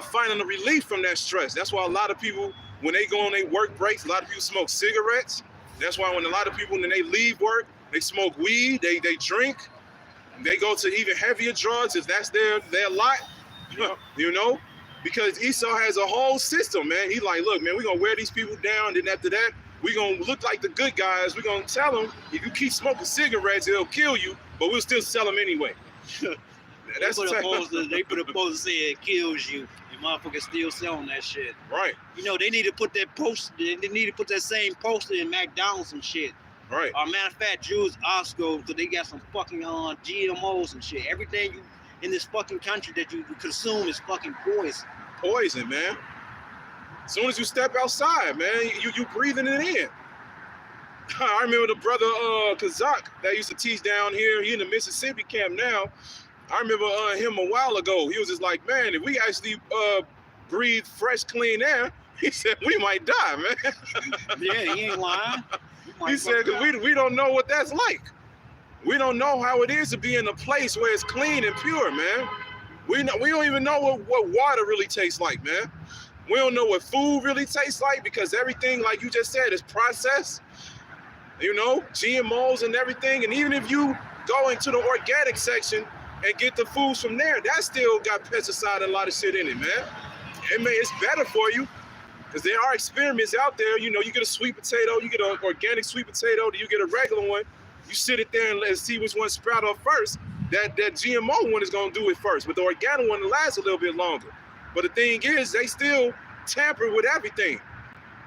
finding a relief from that stress. That's why a lot of people, when they go on their work breaks, a lot of people smoke cigarettes. That's why when a lot of people, when they leave work, they smoke weed, they drink, they go to even heavier drugs if that's their lot, you know? Because Esau has a whole system, man. He like, look, man, we're gonna wear these people down, then after that, we're gonna look like the good guys. We're gonna tell them, if you keep smoking cigarettes, it'll kill you, but we'll still sell them anyway. They put a poster saying it kills you, and motherfuckers still selling that shit. Right. You know, they need to put that poster, they need to put that same poster in McDonald's and shit. Right. Matter of fact, Jews Osco, so they got some fucking GMOs and shit. Everything you in this fucking country that you consume is fucking poison. Poison, man. As soon as you step outside, man, you breathing it in. I remember the brother Kazak that used to teach down here. He in the Mississippi camp now. I remember him a while ago. He was just like, man, if we actually breathe fresh, clean air, he said we might die, man. Yeah, he ain't lying. He said, because we don't know what that's like. We don't know how it is to be in a place where it's clean and pure, man. We don't even know what water really tastes like, man. We don't know what food really tastes like because everything, like you just said, is processed. You know, GMOs and everything. And even if you go into the organic section and get the foods from there, that still got pesticide and a lot of shit in it, man. It's better for you because there are experiments out there. You know, you get a sweet potato, you get an organic sweet potato, you get a regular one. You sit it there and let's see which one sprout up first. That GMO one is gonna do it first, but the organic one lasts a little bit longer. But the thing is, they still tamper with everything.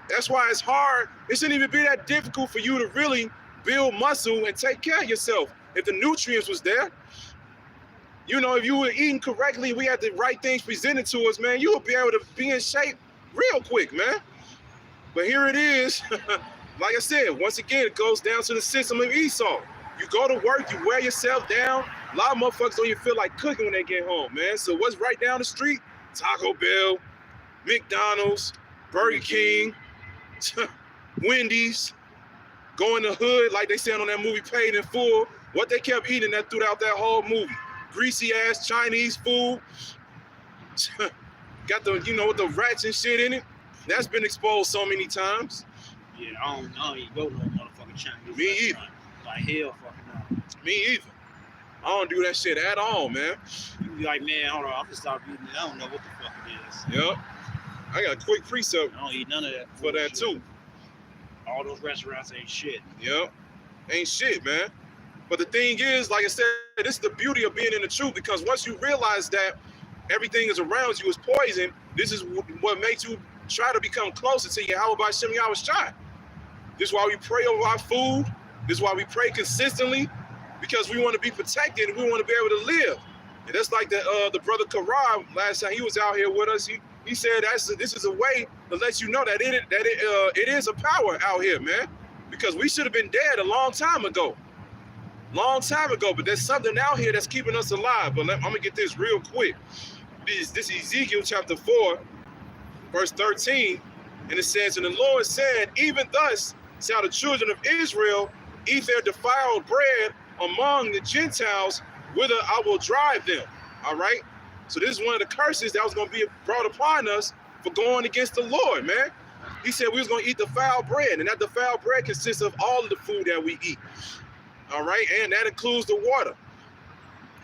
That's why it's hard. It shouldn't even be that difficult for you to really build muscle and take care of yourself if the nutrients was there. You know, if you were eating correctly, we had the right things presented to us, man, you would be able to be in shape real quick, man. But here it is. Like I said, once again, it goes down to the system of Esau. You go to work, you wear yourself down. A lot of motherfuckers don't even feel like cooking when they get home, man. So what's right down the street? Taco Bell, McDonald's, Burger King, Wendy's, go in the hood, like they said on that movie Paid in Full. What they kept eating that throughout that whole movie. Greasy ass Chinese food. Got the, you know, with the rats and shit in it. That's been exposed so many times. Yeah, I don't even go to no motherfucking Chinese. Me either. Like hell fucking no. Me either. I don't do that shit at all, man. You be like, man, hold on, I'm gonna stop eating it. I don't know what the fuck it is. Yep. I got a quick precept I don't eat none of that for that too. All those restaurants ain't shit. Yep. Ain't shit, man. But the thing is, like I said, this is the beauty of being in the truth, because once you realize that everything is around you is poison, this is what makes you try to become closer to Yahweh Shem Yahweh Shai. This is why we pray over our food. This is why we pray consistently, because we want to be protected and we want to be able to live. And that's like the brother Karab last time he was out here with us. He said this is a way to let you know that it is a power out here, man. Because we should have been dead a long time ago. But there's something out here that's keeping us alive. But I'm gonna get this real quick. This is Ezekiel chapter 4, verse 13, and it says, "And the Lord said, even thus shall the children of Israel eat their defiled bread among the Gentiles, whither I will drive them." All right. So this is one of the curses that was going to be brought upon us for going against the Lord, man. He said we was going to eat defiled bread, and that defiled bread consists of all of the food that we eat. All right, and that includes the water.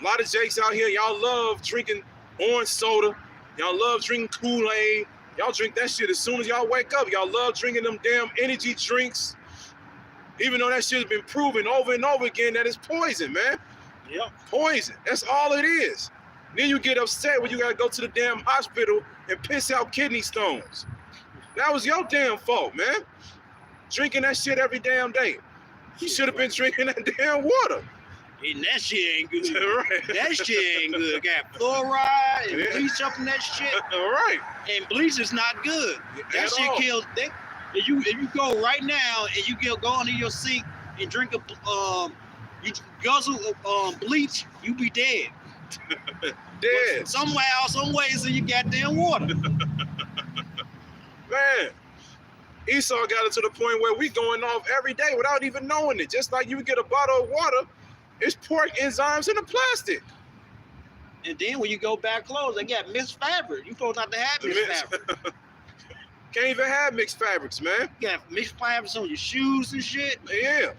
A lot of jakes out here, y'all love drinking orange soda. Y'all love drinking Kool-Aid. Y'all drink that shit as soon as y'all wake up. Y'all love drinking them damn energy drinks. Even though that shit has been proven over and over again that it's poison, man. Yep. Poison. That's all it is. Then you get upset when you gotta go to the damn hospital and piss out kidney stones. That was your damn fault, man. drinking that shit every damn day. You should have been drinking that damn water. And that shit ain't good. Right. That shit ain't good. Got fluoride and bleach up in that shit. All right. And bleach is not good. That At shit all. kills. If you go right now and you go into your sink and drink you guzzle bleach, you be dead. Dead. Somehow, some ways in your goddamn water. Man, Esau got it to the point where we going off every day without even knowing it. Just like you get a bottle of water, it's pork enzymes in the plastic. And then when you go back clothes, they got mixed fabric. You supposed not to have mixed fabric. Can't even have mixed fabrics, man. You got mixed fabrics on your shoes and shit. Yeah.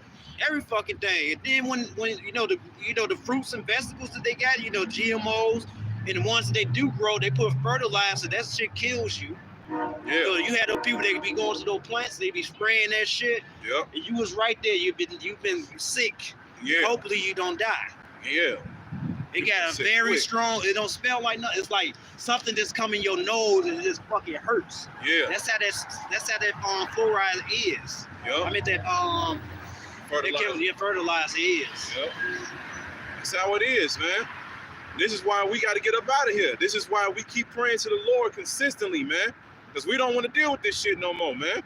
Every fucking day. And then when you know the fruits and vegetables that they got, GMOs, and the ones that they do grow, they put fertilizer. That shit kills you. Yeah. So you had those people that be going to those plants, they be spraying that shit. Yep. And you was right there. You've been sick. Yeah. Hopefully you don't die. Yeah. It got a Sick very quick. strong. It don't smell like nothing. It's like something just come in your nose and it just fucking hurts. Yeah. That's how that fluoride is. Yep. I mean that Fertilizer. fertilizer is. Yep. That's how it is, man. This is why we got to get up out of here. This is why we keep praying to the Lord consistently, man. Because we don't want to deal with this shit no more, man.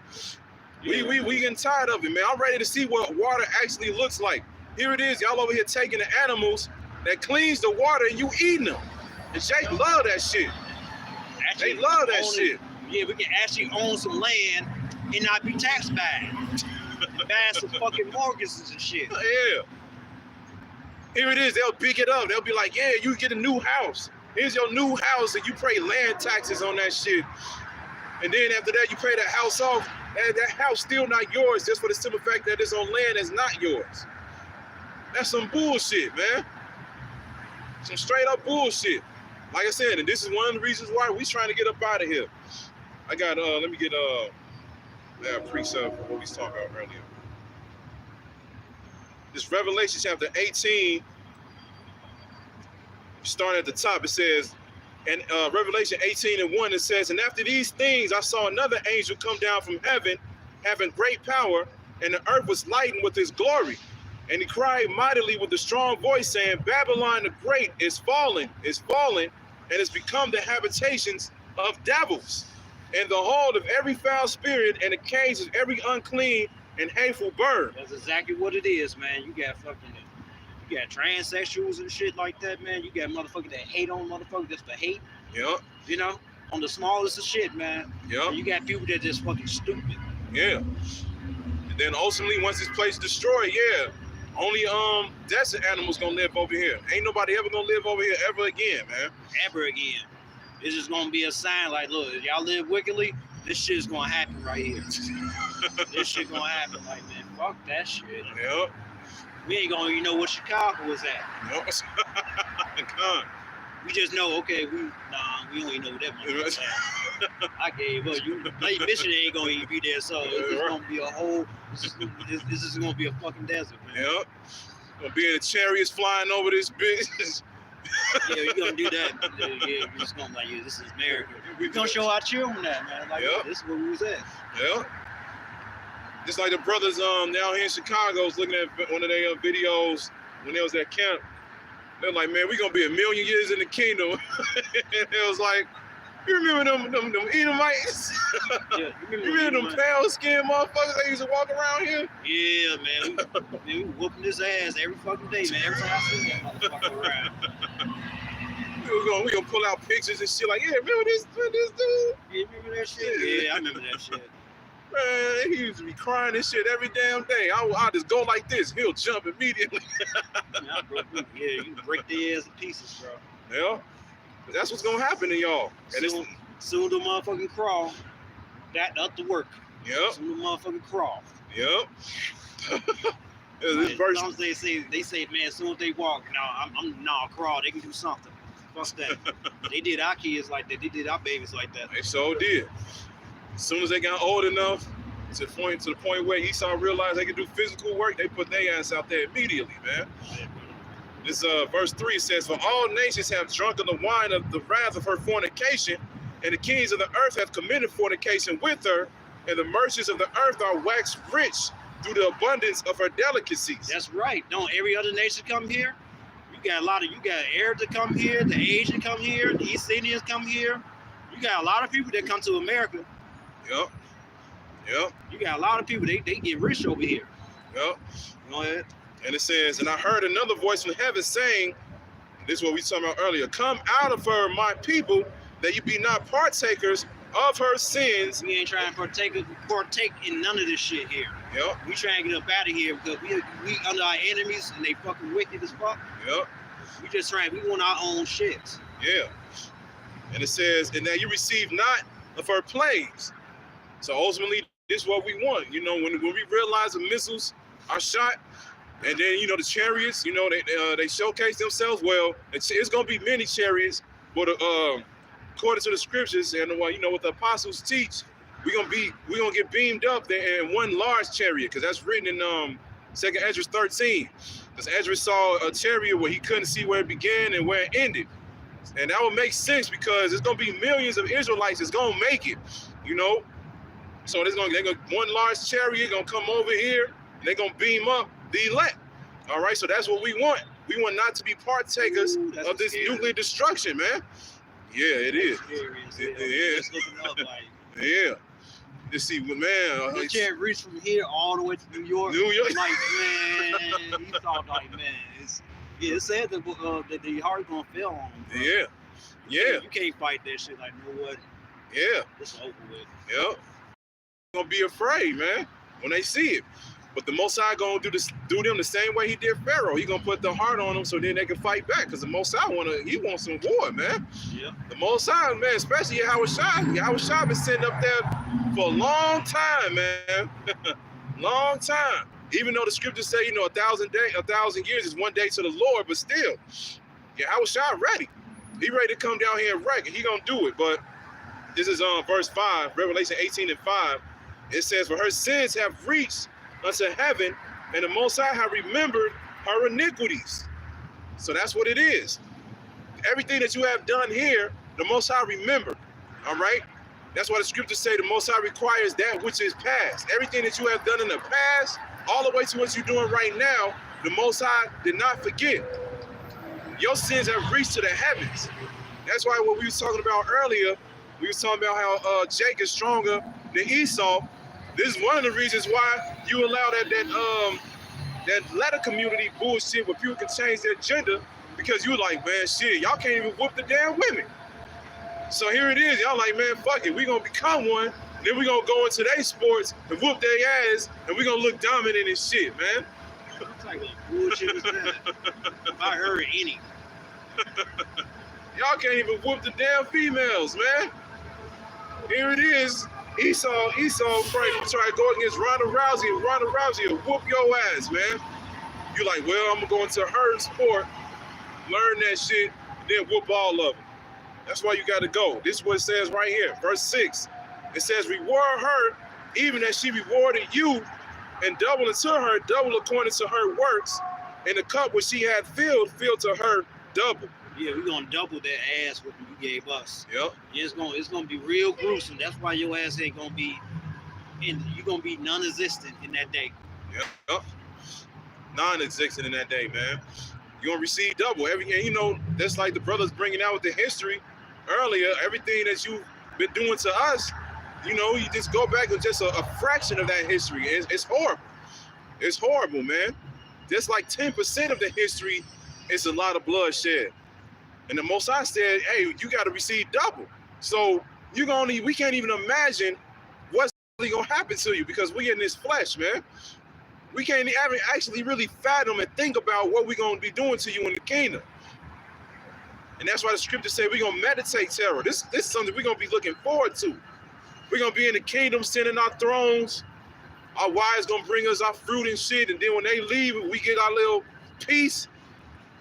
Yeah. We getting tired of it, man. I'm ready to see what water actually looks like. Here it is, y'all over here taking the animals that cleans the water and you eating them. And Jake love that shit. Actually, They love that own it. shit. Yeah, we can actually own some land and not be taxed by it. Buying some fucking mortgages and shit. Yeah. Here it is, they'll big it up. They'll be like, yeah, you get a new house. Here's your new house and you pay land taxes on that shit. And then after that, you pay that house off. And that house still not yours just for the simple fact that it's on land that's not yours. That's some bullshit, man. Some straight up bullshit. Like I said, and this is one of the reasons why we trying to get up out of here. I got, let me get that precept for what we was talking about earlier. This Revelation chapter 18, starting at the top, it says, and Revelation 18:1, it says, and after these things, I saw another angel come down from heaven, having great power, and the earth was lightened with his glory. And he cried mightily with a strong voice, saying, Babylon the Great is fallen, and has become the habitations of devils, and the hold of every foul spirit, and the cage of every unclean and hateful bird. That's exactly what it is, man. You got transsexuals and shit like that, man. You got motherfuckers that hate on motherfuckers just for hate. Yep, On the smallest of shit, man. yep, And you got people that just fucking stupid. yeah. And then ultimately, once this place is destroyed, yeah, only desert animals gonna live over here. Ain't nobody ever gonna live over here ever again, man. Ever again. It's just gonna be a sign like, look, if y'all live wickedly, this shit's gonna happen right here. This shit gonna happen. Like, man, fuck that shit. Yep, We ain't gonna even know what Chicago was at. yep. Con. We just know, okay, we don't even know what that motherfucker's at. I gave up. Lake Michigan ain't gonna even be there, so it's just gonna be a whole. This is gonna be a fucking desert, man. Yep. Gonna be in the chariots flying over this bitch. Yeah, we gonna do that. Yeah, we're just gonna like, yeah, this is America. We're gonna show our children that, man. Like, Yep. this is where we was at. Yeah. Just like the brothers down here in Chicago was looking at one of their videos when they was at camp. They're like, man, we gonna be 1,000,000 years in the kingdom. And it was like, you remember them Edomites? Yeah, You remember them pale skinned motherfuckers that used to walk around here? Yeah, man. We whooping his ass every fucking day, man. Every time I see that motherfucker around. We gonna pull out pictures and shit like, yeah, remember this dude? Yeah, you remember that shit? Yeah, I remember that shit. Man, he used to be crying and shit every damn day. I'll just go like this. He'll jump immediately. Yeah, you break their ass in pieces, bro. Yeah. But that's what's gonna happen to y'all. And it's, Soon the motherfucking crawl. That up to work. yep, Soon the motherfucking crawl. yep. This As verse, long as they say, man, as soon as they walk, crawl. They can do something. Fuck that. They did our kids like that. They did our babies like that. they so did. As soon as they got old enough to the point where Esau realized they could do physical work, they put their ass out there immediately, man. This verse 3 says, for all nations have drunken the wine of the wrath of her fornication, and the kings of the earth have committed fornication with her, and the merchants of the earth are waxed rich through the abundance of her delicacies. That's right. Don't every other nation come here? You got Arabs that come here, the Asian come here, the East Indians come here. You got a lot of people that come to America. Yep. Yep. You got a lot of people, they get rich over here. Yep. Go ahead. And it says, and I heard another voice from heaven saying, this is what we talked about earlier, come out of her, my people, that you be not partakers of her sins. We ain't trying to partake in none of this shit here. Yep. We trying to get up out of here because we under our enemies and they fucking wicked as fuck. Yep. We want our own shit. Yeah. And it says, and that you receive not of her plagues. So ultimately, this is what we want. You know, when we realize the missiles are shot, and then, you know, the chariots, you know, they showcase themselves. Well, it's going to be many chariots, but according to the scriptures and you know what the apostles teach, we're gonna get beamed up there in one large chariot, because that's written in 2nd Esdras 13. Because Esdras saw a chariot where he couldn't see where it began and where it ended, and that would make sense because there's gonna be millions of Israelites that's gonna make it, you know. So they're gonna one large chariot gonna come over here and they're gonna beam up the elect. All right, so that's what we want. We want not to be partakers of this nuclear destruction, man. Yeah, it is. It is. Yeah. You see, man. The chariot reached from here all the way to New York. Like, man, you thought, like, man, it said that the heart gonna fail on him. Bro. Yeah. Yeah. You can't fight that shit. Like, you know what? Yeah. It's over with. Yep. Gonna be afraid, man, when they see it. But the Most High gonna do them the same way he did Pharaoh. He gonna put the heart on them so then they can fight back. Cause the Most High wants some war, man. Yeah. The Most High, man, especially Yahweh Shai been sitting up there for a long time, man. Long time. Even though the scriptures say, you know, 1,000 years is one day to the Lord, but still, Yahweh Shai ready. He ready to come down here and wreck it. He gonna do it. But this is verse 5, Revelation 18:5. It says, for her sins have reached unto heaven, and the Most High have remembered her iniquities. So that's what it is. Everything that you have done here, the Most High remembered. All right? That's why the scriptures say the Most High requires that which is past. Everything that you have done in the past, all the way to what you're doing right now, the Most High did not forget. Your sins have reached to the heavens. That's why what we was talking about earlier, we was talking about how Jacob is stronger than Esau. This is one of the reasons why you allow that letter community bullshit where people can change their gender, because you like, man, shit, y'all can't even whoop the damn women. So here it is, y'all like, man, fuck it, we gonna become one, then we gonna go into their sports and whoop their ass, and we gonna look dominant and shit, man. What type of bullshit is that? If I heard any. Y'all can't even whoop the damn females, man. Here it is. Esau trying to go against Ronda Rousey, and Ronda Rousey will whoop your ass, man. You like, well, I'm gonna go into her sport, learn that shit, and then whoop all of them. That's why you gotta go. This is what it says right here, verse 6. It says, reward her, even as she rewarded you, and double unto her, double according to her works, and the cup which she had filled to her double. Yeah, we're gonna double that ass what you gave us. Yep. Yeah, it's gonna be real gruesome. That's why your ass ain't gonna be you're gonna be non-existent in that day. Yep. Non-existent in that day, man. You're gonna receive double. And you know, that's like the brothers bringing out with the history earlier, everything that you've been doing to us, you know, you just go back and just a fraction of that history. It's horrible. It's horrible, man. Just like 10% of the history, it's a lot of bloodshed. And the Most High said, hey, you got to receive double. So we can't even imagine what's really going to happen to you, because we in this flesh, man. We can't actually really fathom and think about what we're going to be doing to you in the kingdom. And that's why the scriptures say we're going to meditate terror. This is something we're going to be looking forward to. We're going to be in the kingdom, sitting in our thrones. Our wives going to bring us our fruit and shit. And then when they leave, we get our little peace.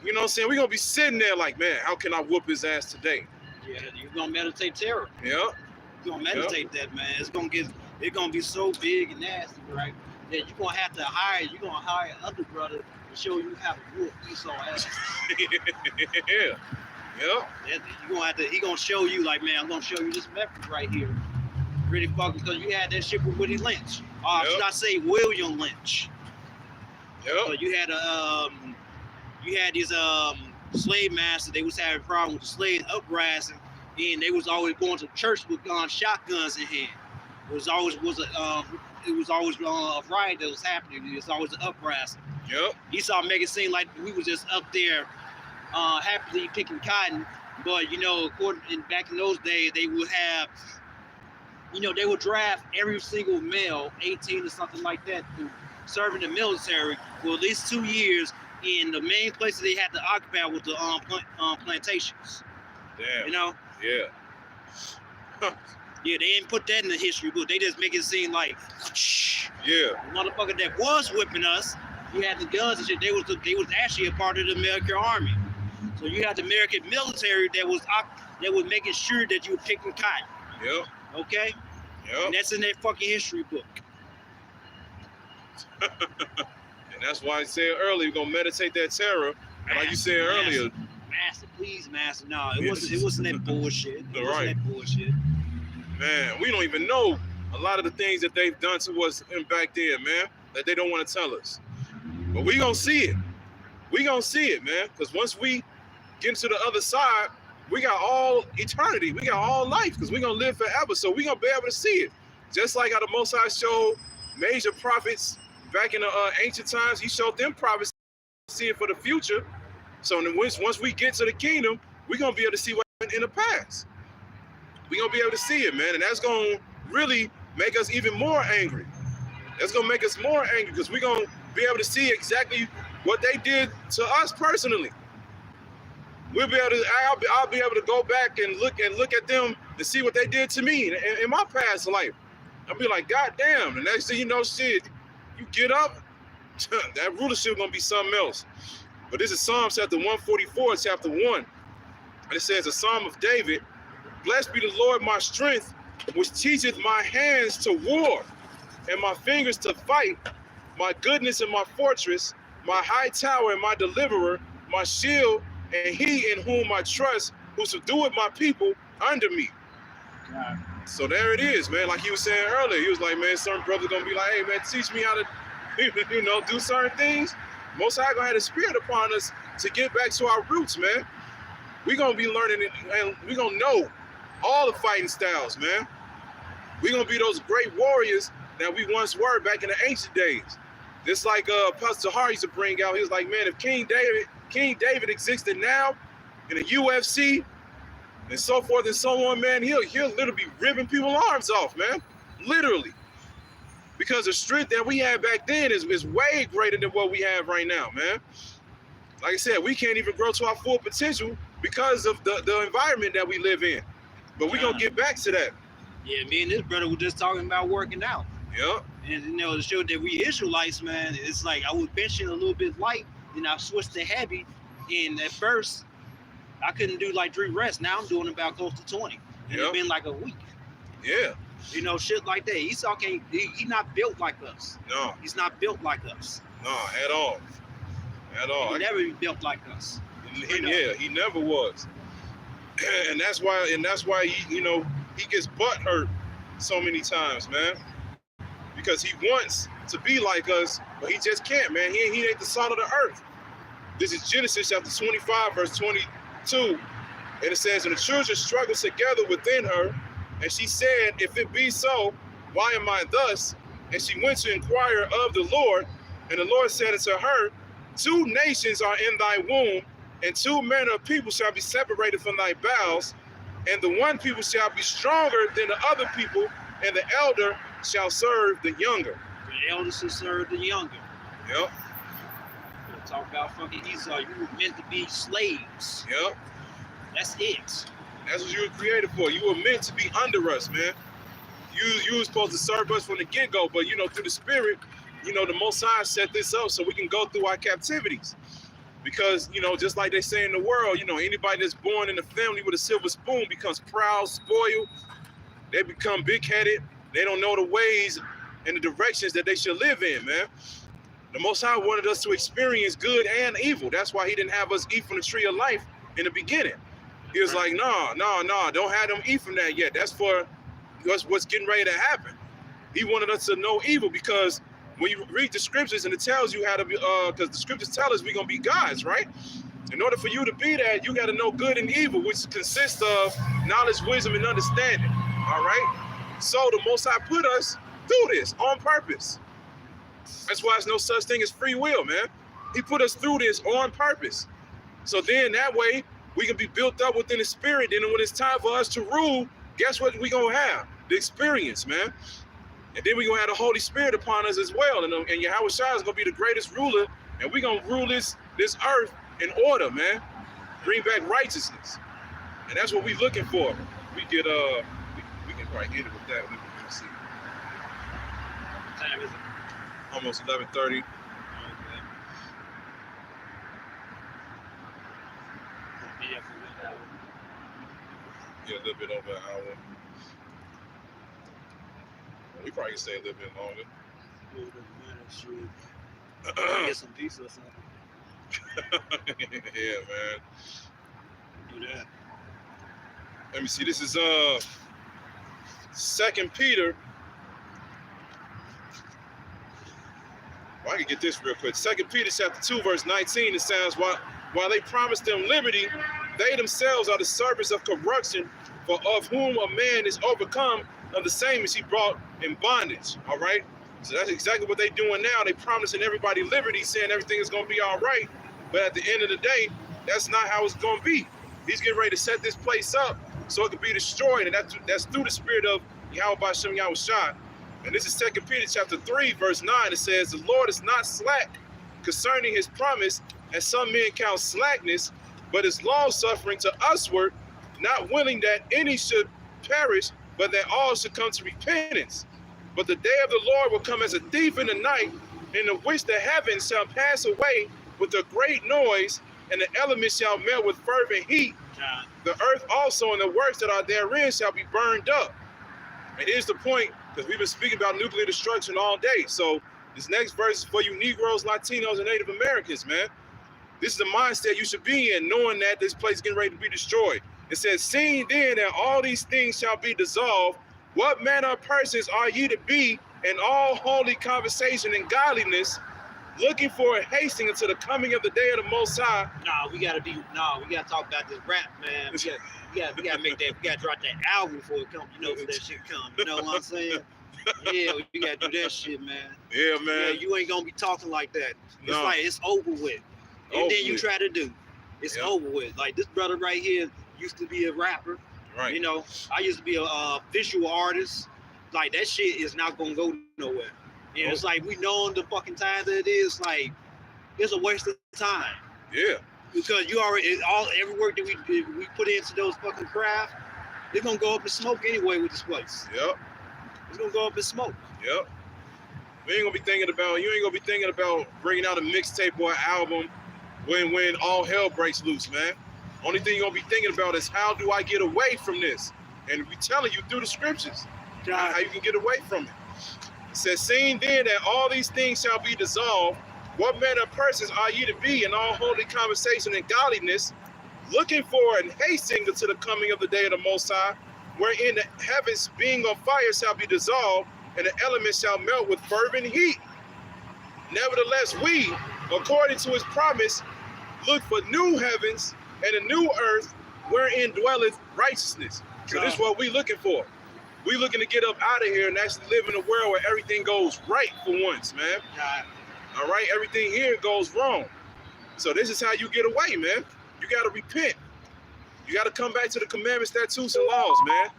You know what I'm saying? We're going to be sitting there like, man, how can I whoop his ass today? Yeah, you're going to meditate terror. Yeah. You're going to meditate that, man. It's going to be so big and nasty, right? That you're going to have to hire another brother to show you how to whoop Esau ass. Yeah. He going to show you, like, man, I'm going to show you this method right here. Really fucking, because you had that shit with Willie Lynch. Should I say William Lynch? Yep. So you had these slave masters. They was having problems with the slaves uprising, and they was always going to church with shotguns in hand. It was always a riot that was happening. It was always an uprising. Yep. Esau make it seem like we was just up there happily picking cotton, but back in those days they would have, they would draft every single male, 18 or something like that, to serve in the military for at least 2 years. And the main places they had to occupy was the plantations. Damn. Yeah. Yeah, they didn't put that in the history book. They just make it seem like, yeah, the motherfucker that was whipping us, he had the guns and shit. They was actually a part of the American army. So you had the American military that was making sure that you were picking cotton. Yep. Okay. Yep. And that's in their fucking history book. And that's why I said earlier, we're gonna meditate that terror. And like you said earlier, Master. No, it wasn't that bullshit. It wasn't that bullshit. Man, we don't even know a lot of the things that they've done to us back then, man, that they don't want to tell us. But we gonna see it. We gonna see it, man. Because once we get to the other side, we got all eternity. We got all life, because we're gonna live forever. So we gonna be able to see it. Just like how the Most High showed major prophets back in the ancient times, he showed them prophets see it for the future. So once we get to the kingdom, we're gonna be able to see what happened in the past. We're gonna be able to see it, man. And that's gonna really make us even more angry. That's gonna make us more angry, because we're gonna be able to see exactly what they did to us personally. I'll be able to go back and look at them and see what they did to me in my past life. I'll be like, God damn. The next thing you know, shit, you get up, that rulership gonna be something else. But this is Psalms chapter 144, chapter 1. And it says, a Psalm of David, blessed be the Lord my strength, which teacheth my hands to war and my fingers to fight, my goodness and my fortress, my high tower and my deliverer, my shield, and he in whom I trust, who subdueth my people under me. God. So there it is, man. Like he was saying earlier, he was like, man, certain brothers gonna be like, hey, man, teach me how to, do certain things. Most High gonna have the spirit upon us to get back to our roots, man. We gonna be learning it, and we gonna know all the fighting styles, man. We gonna be those great warriors that we once were back in the ancient days. Just like Pastor Hart used to bring out, he was like, man, if King David existed now in the UFC and so forth and so on, man, he'll literally be ripping people's arms off, man. Literally. Because the strength that we had back then is way greater than what we have right now, man. Like I said, we can't even grow to our full potential because of the environment that we live in. But we're going to get back to that. Yeah, me and this brother were just talking about working out. Yep. And, to show that we Israelites, man, it's like I was benching a little bit light, then I switched to heavy. And at first, I couldn't do like 3 reps. Now I'm doing about close to 20. And it's been like a week. Yeah. Shit like that. Esau he's not built like us. No. He's not built like us. No, at all. At all. He never been built like us. He never was. And that's why he gets butt hurt so many times, man. Because he wants to be like us, but he just can't, man. He ain't the salt of the earth. This is Genesis chapter 25, verse 22. And it says, and the children struggled together within her, and she said, if it be so, why am I thus? And she went to inquire of the Lord, and the Lord said unto her, 2 nations are in thy womb, and 2 manner of people shall be separated from thy bowels, and the one people shall be stronger than the other people, and the elder shall serve the younger. The elder shall serve the younger. Yep. Talk about fucking Esau. You were meant to be slaves. Yep. That's it. That's what you were created for. You were meant to be under us, man. You were supposed to serve us from the get-go, but through the spirit, the Most High set this up so we can go through our captivities. Because, just like they say in the world, anybody that's born in a family with a silver spoon becomes proud, spoiled. They become big-headed. They don't know the ways and the directions that they should live in, man. The Most High wanted us to experience good and evil. That's why he didn't have us eat from the tree of life in the beginning. He was like, no, don't have them eat from that yet. That's for what's getting ready to happen. He wanted us to know evil because when you read the scriptures and it tells you how to be, because the scriptures tell us we're going to be gods, right? In order for you to be that, you got to know good and evil, which consists of knowledge, wisdom, and understanding, all right? So the Most High put us through this on purpose. That's why there's no such thing as free will, man. He put us through this on purpose. So then that way, we can be built up within the spirit. And when it's time for us to rule, guess what we going to have? The experience, man. And then we're going to have the Holy Spirit upon us as well. And Yahweh Shai is going to be the greatest ruler. And we're going to rule this earth in order, man. Bring back righteousness. And that's what we're looking for. We get, we can probably end it with that. Let's see. What time is it? Almost 11:30. Yeah, a little bit over an hour. We probably can stay a little bit longer. A little bit, man. Get some pizza or something. Yeah, man. Do that. Let me see. This is 2 Peter. Well, I can get this real quick. 2 Peter chapter 2, verse 19. It says, while they promised them liberty, they themselves are the servants of corruption, for of whom a man is overcome, of the same as he brought in bondage. All right? So that's exactly what they're doing now. They promising everybody liberty, saying everything is going to be all right. But at the end of the day, that's not how it's going to be. He's getting ready to set this place up so it can be destroyed. And that's through the spirit of Yahweh B'Shem Yahweh Shai. And this is 2 Peter chapter 3, verse 9. It says, the Lord is not slack concerning his promise, as some men count slackness, but is long-suffering to usward, not willing that any should perish, but that all should come to repentance. But the day of the Lord will come as a thief in the night, in the which the heavens shall pass away with a great noise, and the elements shall melt with fervent heat. The earth also and the works that are therein shall be burned up. And here's the point, because we've been speaking about nuclear destruction all day. So this next verse is for you Negroes, Latinos, and Native Americans, man. This is the mindset you should be in, knowing that this place is getting ready to be destroyed. It says, seeing then that all these things shall be dissolved, what manner of persons are ye to be in all holy conversation and godliness, looking for and hasting until the coming of the day of the Most High? We gotta talk about this rap, man. We gotta make that. We gotta drop that album before it comes. You know, for that shit come. You know what I'm saying? Yeah, we gotta do that shit, man. Yeah, man. Yeah, you ain't gonna be talking like that. It's No. like it's over with. And then you try to do. It's over with. Like this brother right here used to be a rapper. Right. You know, I used to be a visual artist. Like that shit is not gonna go nowhere. And it's like we know the fucking time that it is. Like it's a waste of time. Yeah. Because you already every work that we put into those fucking craft, it's gonna go up in smoke anyway with this place. Yep. It's gonna go up in smoke. Yep. You ain't gonna be thinking about bringing out a mixtape or an album when all hell breaks loose, man. Only thing you're gonna be thinking about is how do I get away from this? And we telling you through the scriptures how you can get away from it. It says, seeing then that all these things shall be dissolved, what manner of persons are ye to be in all holy conversation and godliness, looking for and hastening unto the coming of the day of the Most High, wherein the heavens being on fire shall be dissolved, and the elements shall melt with fervent heat. Nevertheless, we, according to his promise, look for new heavens and a new earth wherein dwelleth righteousness. So this is what we looking for. We looking to get up out of here and actually live in a world where everything goes right for once, man. All right, everything here goes wrong. So this is how you get away, man. You got to repent. You got to come back to the commandments, statutes, and laws, man.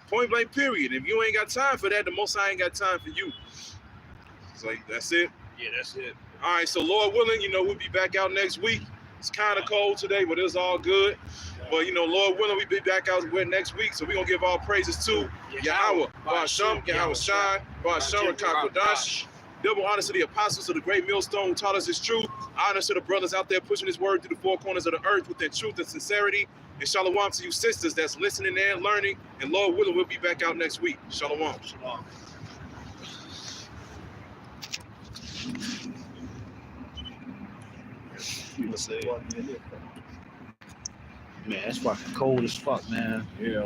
Point blank, period. If you ain't got time for that, the Most High ain't got time for you. So that's it. Yeah, that's it. All right, so Lord willing, we'll be back out next week. It's kind of cold today, but it's all good. But, Lord willing, we'll be back out next week. So we're going to give all praises to Yahweh, Ba'Shem, Yahweh Shai, Ba'Shem, Rakak, double honors to the apostles of the great millstone who taught us his truth. Honors to the brothers out there pushing his word through the four corners of the earth with their truth and sincerity. And shalom to you sisters that's listening and learning. And Lord willing, we'll be back out next week. Shalom. Shalom. Man, it's fucking cold as fuck, man. Yeah.